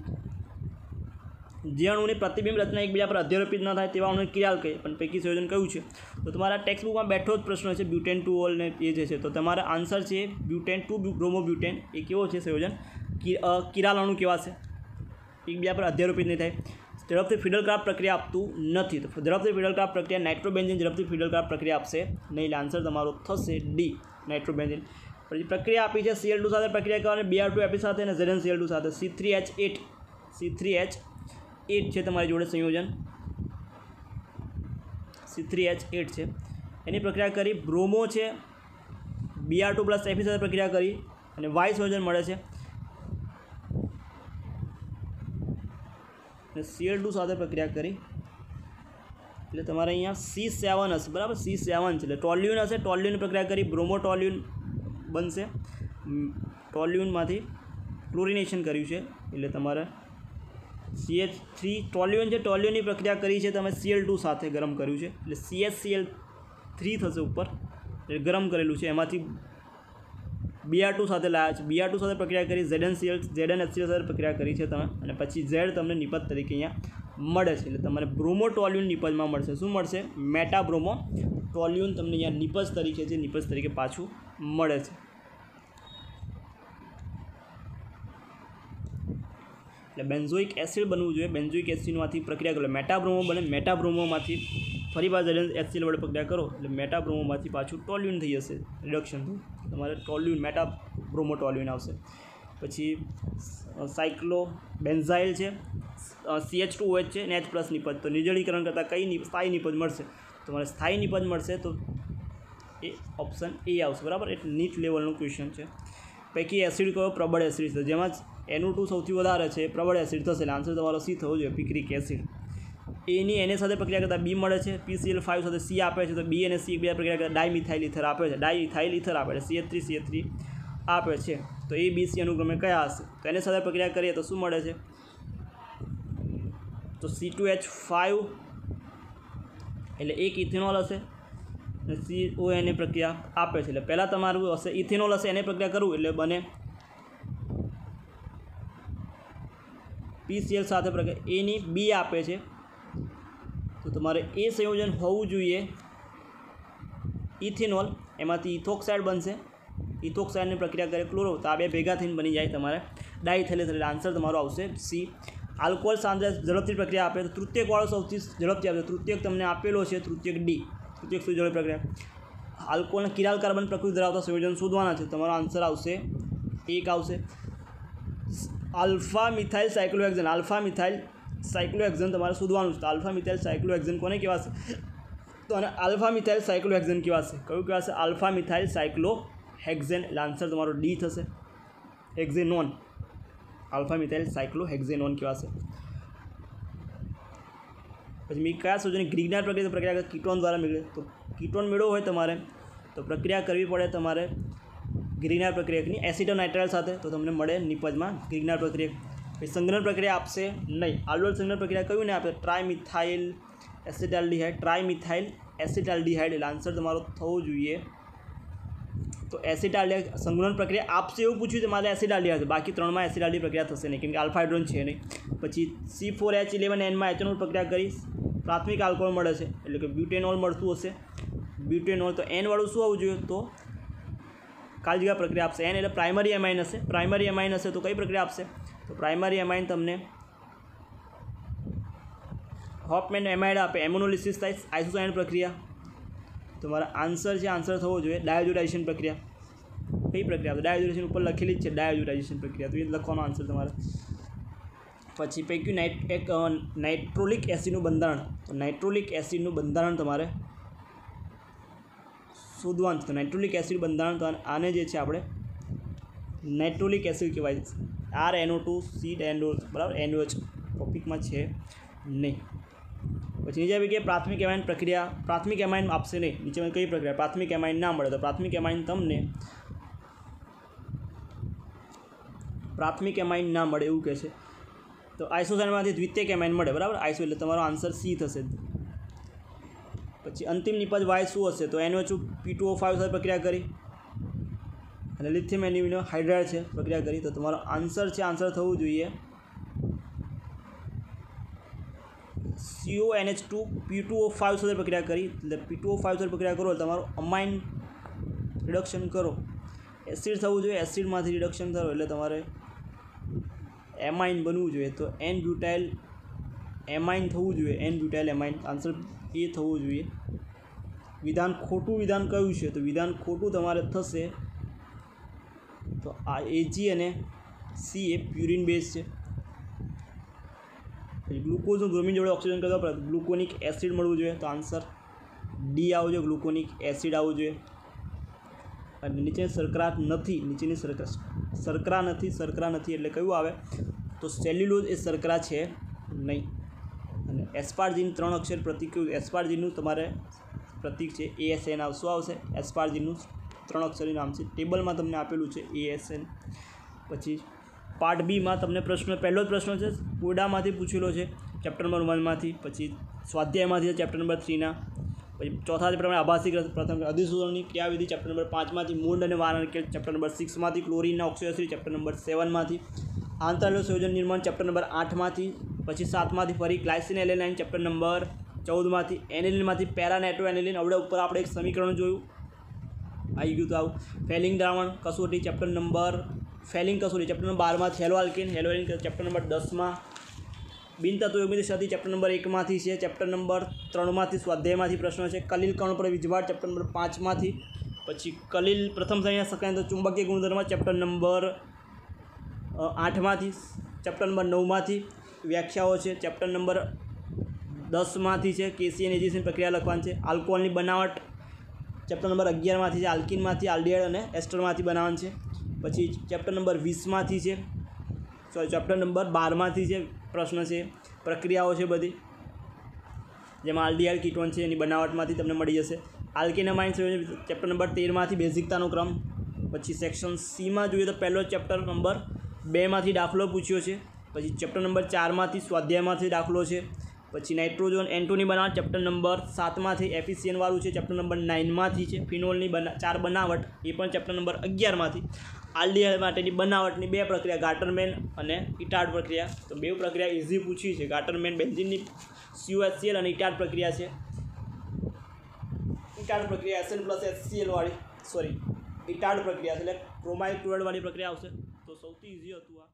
જે અણુની પ્રતિબિંબ રચના એકબીજા પર અધ્યારોપિત ન થાય તેવા અણુની ક્રિયાલ કહીએ, પણ પૈકી સંયોજન કયું છે? તો તમારા ટેક્સ્ટબુકમાં બેઠો જ પ્રશ્ન છે બ્યુટેન 2 ઓલ ને એ જે છે, તો તમારા આન્સર છે બ્યુટેન 2 બ્રોમોબ્યુટેન. એ કેવો છે સંયોજન? કિરાલ અણુ કેવા છે? એકબીજા પર અધ્યારોપિત નહીં થાય. ઝડપથી ફિડલક્રાફ્ટ પ્રક્રિયા આપતું નથી, તો ઝડપથી ફિડલક્રાફ્ટ પ્રક્રિયા નાઇટ્રોબેન્ઝિન ઝડપથી ફિડલક્રાફ્ટ પ્રક્રિયા આપશે નહીં, એટલે આન્સર તમારો થશે ડી નાઇટ્રોબેન્ઝિન. પછી પ્રક્રિયા આપી છે Cl2 સાથે પ્રક્રિયા કરવાની, Br2Fe સાથે અને ZnCl2 સાથે. C3H8 છે તમારી જોડે સંયોજન, C3H8 છે, એની પ્રક્રિયા કરી. બ્રોમો છે Br2 + Fe સાથે પ્રક્રિયા કરી અને Y સંયોજન મળે છે, અને Cl2 સાથે પ્રક્રિયા કરી, એટલે તમારે અહીંયા C7 હશે, બરાબર? C7 છે, એટલે ટોલ્યુન હશે, ટોલ્યુનની પ્રક્રિયા કરી, બ્રોમો ટોલ્યુન બનશે. ટોલ્યુનમાંથી ક્લોરિનેશન કર્યું છે, એટલે તમારે CH3 ટોલ્યુન છે, ટોલ્યુનની પ્રક્રિયા કરી છે તમે Cl2 સાથે ગરમ કર્યું છે, એટલે CHCl3 થશે ઉપર, એટલે ગરમ કરેલું છે, એમાંથી Br2 સાથે લાવ્યા છે, Br2 સાથે પ્રક્રિયા કરી, ZnHCl સાથે પ્રક્રિયા કરી છે તમે, અને પછી Z તમને નિપજ તરીકે અહીંયા મળે છે, એટલે તમારે બ્રોમો ટોલ્યુન નિપજમાં મળશે. શું મળશે? મેટાબ્રોમો ટોલ્યુન તમને અહીંયા નિપજ તરીકે છે, નિપજ તરીકે પાછું મળે છે. એટલે બેન્ઝોઇક એસિડ બનવું જોઈએ, બેન્ઝોઇક એસિડમાંથી પ્રક્રિયા કરો મેટાબ્રોમો બને, મેટાબ્રોમોમાંથી ફરી વાર HCl વડે પ્રક્રિયા કરો એટલે મેટાબ્રોમોમાંથી પાછું ટોલ્યુન થઈ જશે, રિડક્શન થયું, તમારે ટોલ્યુન મેટાબ્રોમો ટોલ્યુન આવશે. પછી સાયક્લો બેન્ઝાઇલ છે, CH2OH છે અને H+ નિપજ. તો નિર્જલીકરણ કરતાં કઈ સ્થાયી નિપજ મળશે? તમારે સ્થાયી નિપજ મળશે તો એ ઓપ્શન એ આવશે, બરાબર. એટલે નીટ લેવલનું ક્વેશ્ચન છે. પૈકી એસિડ કયો પ્રબળ એસિડ છે? જેમાં NO2 સૌથી વધારે છે, પ્રબળ એસિડ થશે. એટલે આન્સર તમારો સી થવો જોઈએ, પિક્રિક એસિડ. એની એને સાથે પ્રક્રિયા કરતાં બી મળે છે, PCl5 સાથે સી આપે છે, તો બી અને સી એકબીજા પ્રક્રિયા કરતાં ડાયમિથાઇલ ઇથર આપે છે, ડાયઇથાઇલ ઇથર આપે છે, CH3 આપે છે. તો એ BC અનુક્રમે કયા હશે? તો એની સાથે પ્રક્રિયા કરીએ તો શું મળે છે? તો C2H5 એટલે એક ઇથેનોલ હશે અને CON એ પ્રક્રિયા આપે છે. એટલે પહેલાં તમારું હશે ઇથેનોલ હશે, એને પ્રક્રિયા કરવું એટલે બને PCl સાથે પ્રક્રિયા, એની બી આપે છે, તો તમારે એ સંયોજન હોવું જોઈએ ઇથેનોલ, એમાંથી ઇથોક્સાઇડ બનશે, ઇથોક્સાઇડની પ્રક્રિયા કરે ક્લોરો, તો આ બે ભેગા થઈને બની જાય તમારે ડાયઇથાઇલ ઇથર. એટલે આન્સર તમારો આવશે સી. આલ્કોહોલ સાંદ્ર ઝડપથી પ્રક્રિયા આપે તો તૃતીયકવાળો સૌથી ઝડપથી આપે. તૃતીયક તમને આપેલો છે, તૃતીયક ડી, તૃતીયક સુધી ઝડપી પ્રક્રિયા. આલ્કોહોલના કિરાલ કાર્બન પ્રકૃતિ ધરાવતા સંયોજન શોધવાના છે, તમારો આન્સર આવશે એક આવશે alpha methyl cyclohexane. Alpha methyl cyclohexane તમારે શોધવાનું છે. તો આલ્ફા મિથાઇલ સાયક્લોહેક્ઝેન કોને કહેવાશે? તો અને આલ્ફા મિથાઇલ સાયક્લોહેક્ઝેન કહેવાશે. કયું કહેવાશે? Alpha methyl cyclohexane. એટલે આન્સર તમારો ડી થશે, હેક્ઝેનોન. આલ્ફા મિથાઇલ સાયક્લોહેક્ઝેનોન કહેવાશે. પછી મેં કયા સંયોજન ગ્રીગનાર પ્રક્રિયા કીટોન દ્વારા મેળવે? તો કીટોન મેળવવો હોય તમારે તો પ્રક્રિયા કરવી પડે તમારે ગ્રીગનાર પ્રક્રિયાની એસિટોનાઇટ્રાઇલ સાથે, તો તમને મળે નિપજમાં ગ્રીગનાર પ્રક્રિયા. પછી સંગ્રહણ પ્રક્રિયા આપશે નહીં. આલ્ડોલ સંગ્રહણ પ્રક્રિયા કયું ને આપે? ટ્રાયમિથાઇલ એસિટાલ્ડિહાઇડ, ટ્રાયમિથાઇલ એસિટાલ્ડિહાઇડ. એટલે આન્સર તમારો થવો જોઈએ તો એસિટાલ્ડિહાઇડ સંગ્રહણ પ્રક્રિયા આપશે એવું પૂછ્યું છે, મારે એસિટાલ્ડિહાઇડ, બાકી ત્રણમાં એસિટાલ્ડિહાઇડ પ્રક્રિયા થશે નહીં, કેમ કે આલ્ફા હાઇડ્રોજન છે નહીં. પછી C4H11N માં એથેનોલ પ્રક્રિયા કરી પ્રાથમિક આલ્કોહોલ મળે છે, એટલે કે બ્યુટેનોલ મળતું હશે. બ્યુટેનોલ તો N વાળું શું આવવું જોઈએ? તો ખાલી જગ્યા પ્રક્રિયા આપશે. N એટલે પ્રાઇમરી એમાઇન હશે, પ્રાઇમરી એમાઇન હશે તો કઈ પ્રક્રિયા આપશે? તો પ્રાઇમરી એમાઇન તમને હોફમેન એમાઇડ આપે, એમોનોલિસિસ થાય, આઇસોસાયન પ્રક્રિયા. તમારા આન્સર છે, આન્સર થવો જોઈએ ડાયોજોડાઇઝેશન પ્રક્રિયા. કઈ પ્રક્રિયા? ડાયોજોડાઇઝેશન ઉપર લખેલી જ છે, ડાયોજોડાઇઝેશન પ્રક્રિયા, તો એ લખવાનો આન્સર તમારે. પછી પૈકી નાઇટ્રોલિક એસિડનું બંધારણ. તો નાઇટ્રોલિક એસિડનું બંધારણ તમારે શોધવાનું છે. તો નાઇટ્રોલિક એસિડ બંધારણ તો આને જે છે આપણે નાઇટ્રોલિક એસિડ કહેવાય છે. RNO2 C બરાબર, NOH ટોપિકમાં છે નહીં. પછી નીચે આવી ગયા પ્રાથમિક એમાઇન પ્રક્રિયા. પ્રાથમિક એમાઇન આપશે નહીં. નીચે કઈ પ્રક્રિયા પ્રાથમિક એમાઇન ના મળે? તો પ્રાથમિક એમાઇન તમને પ્રાથમિક એમાઇન ના મળે એવું કહે છે. તો આઇસોસાયનમાંથી દ્વિતીયક એમાઇન મળે, બરાબર, આઇસો. એટલે તમારો આન્સર સી થશે. પછી અંતિમ નિપજ વાય શું હશે? તો NO2 P2O5 સાથે પ્રક્રિયા કરી અને લિથિયમ એલ્યુમિનિયમ હાઇડ્રાઇડ છે પ્રક્રિયા કરી, તો તમારો આન્સર છે, આન્સર થવું જોઈએ CONH2 P2O5 સાથે પ્રક્રિયા કરી. એટલે P2O5 સાથે પ્રક્રિયા કરો એટલે તમારું અમાઇન રિડક્શન કરો, એસિડ થવું જોઈએ, એસિડમાંથી રિડક્શન કરો એટલે તમારે એમાઇન બનવું જોઈએ. તો N-બ્યુટાઇલ એમાઇન થવું જોઈએ, N-બ્યુટાઇલ એમાઇન. આન્સર એ થવું જોઈએ. વિધાન ખોટું વિધાન કયું છે? તો વિધાન ખોટું તમારે થશે તો આ AG અને C એ પ્યુરિન બેઝ છે. ગ્લુકોઝનું બ્રોમિન જોડે ઓક્સિજન કરતા પડે, ગ્લુકોનિક એસિડ મળવું જોઈએ, તો આન્સર ડી આવવું જોઈએ, ગ્લુકોનિક એસિડ આવવું જોઈએ. અને નીચે શર્કરા નથી, નીચેની શર્કરા નથી એટલે કયું આવે? તો સેલ્યુલોઝ એ શર્કરા છે નહીં. અને એસ્પાર્જિન 3 અક્ષર પ્રતીક, એસ્પાર્જિનનું તમારે પ્રતીક છે ASN. શું આવશે? એસ્પાર્જિનનું 3 અક્ષરનું નામ છે, ટેબલમાં તમને આપેલું છે ASN. પછી પાર્ટ બીમાં તમને પ્રશ્ન, પહેલો જ પ્રશ્ન છે કોયડામાંથી પૂછેલો છે, ચેપ્ટર નંબર 1 માંથી. પછી સ્વાધ્યાયમાંથી ચેપ્ટર નંબર 3 ના. પછી ચોથા પ્રમાણે આભાસી પ્રથમ અધિસૂચનની ક્રિયાવિધિ ચેપ્ટર નંબર 5 માંથી. મૂળ અને વારાણકેલ ચેપ્ટર નંબર 6 માંથી. ક્લોરીનના ઓક્સિડેશન ચેપ્ટર નંબર 7 માંથી. આંતરલોહ સંયોજન નિર્માણ ચેપ્ટર નંબર 8 માંથી. પછી 7 માંથી ફરી ગ્લાયસિન એલેનાઇન ચેપ્ટર નંબર 14 માંથી. એનિલિનમાંથી પેરા નાઇટ્રો એનિલિન. હવે ઉપર આપણે એક સમીકરણ જોયું, આવી ગયું. તો આવું ફેલિંગ દ્રાવણ કસોટી ચેપ્ટર નંબર ફેલિંગ કસોટી ચેપ્ટર નંબર 12 માં. હેલો આલ્કેન ચેપ્ટર નંબર 10 માં. બિનતત્વ યોગની સદી ચેપ્ટર નંબર 1 માંથી છે. ચેપ્ટર નંબર 3 માંથી સ્વાધ્યાયમાંથી પ્રશ્ન છે. કલીલ કણ પર વીજભાર ચેપ્ટર નંબર 5 માંથી. પછી કલીલ પ્રથમ શ્રેણીના સંક્રાંત ચુંબકીય ગુણધર્મ ચેપ્ટર નંબર 8માંથી, ચેપ્ટર નંબર 9માંથી વ્યાખ્યાઓ છે, ચેપ્ટર નંબર 10માંથી છે કેસીએનએજીસની પ્રક્રિયા લખવાની છે, આલ્કોહોલની બનાવટ ચેપ્ટર નંબર 11માંથી છે, આલ્કિનમાંથી, આલ્ડીહાઇડ અને એસ્ટરમાંથી બનાવવાનું છે. પછી ચેપ્ટર નંબર 20માંથી છે, ચેપ્ટર નંબર 12માંથી છે પ્રશ્ન છે, પ્રક્રિયાઓ છે બધી, જેમાં આલ્ડીહાઇડ કીટોન છે એની બનાવટમાંથી તમને મળી જશે. આલ્કેનામાઇન્સ ચેપ્ટર નંબર 13માંથી બેઝિકતાનો ક્રમ. પછી સેક્શન સીમાં જોઈએ તો પહેલો ચેપ્ટર નંબર 2માંથી દાખલો પૂછ્યો છે. પછી ચેપ્ટર નંબર 4માંથી સ્વાધ્યાયમાંથી દાખલો છે. પછી નાઇટ્રોજન એન્ટોની બનાવટ ચેપ્ટર નંબર 7માંથી એફિસિયનવાળું છે, ચેપ્ટર નંબર 9માંથી છે ફિનોલની 4 બનાવટ એ પણ ચેપ્ટર નંબર 11માંથી. આલ્ડીહાઇડ માટેની બનાવટની 2 પ્રક્રિયા ગાર્ટરમેન અને ઇટાર્ડ પ્રક્રિયા. તો 2 પ્રક્રિયા ઇઝી પૂછી છે, ગાર્ટરમેન બેન્ઝીનની CuHCl અને ઇટાર્ડ પ્રક્રિયા છે. ઇટાર્ડ પ્રક્રિયા SN+HCl વાળી ઇટાર્ડ પ્રક્રિયા છે એટલે ક્રોમાઇલ ક્લોરાઇડ વાળી પ્રક્રિયા આવશે. તો સૌથી ઇઝી હતું આ.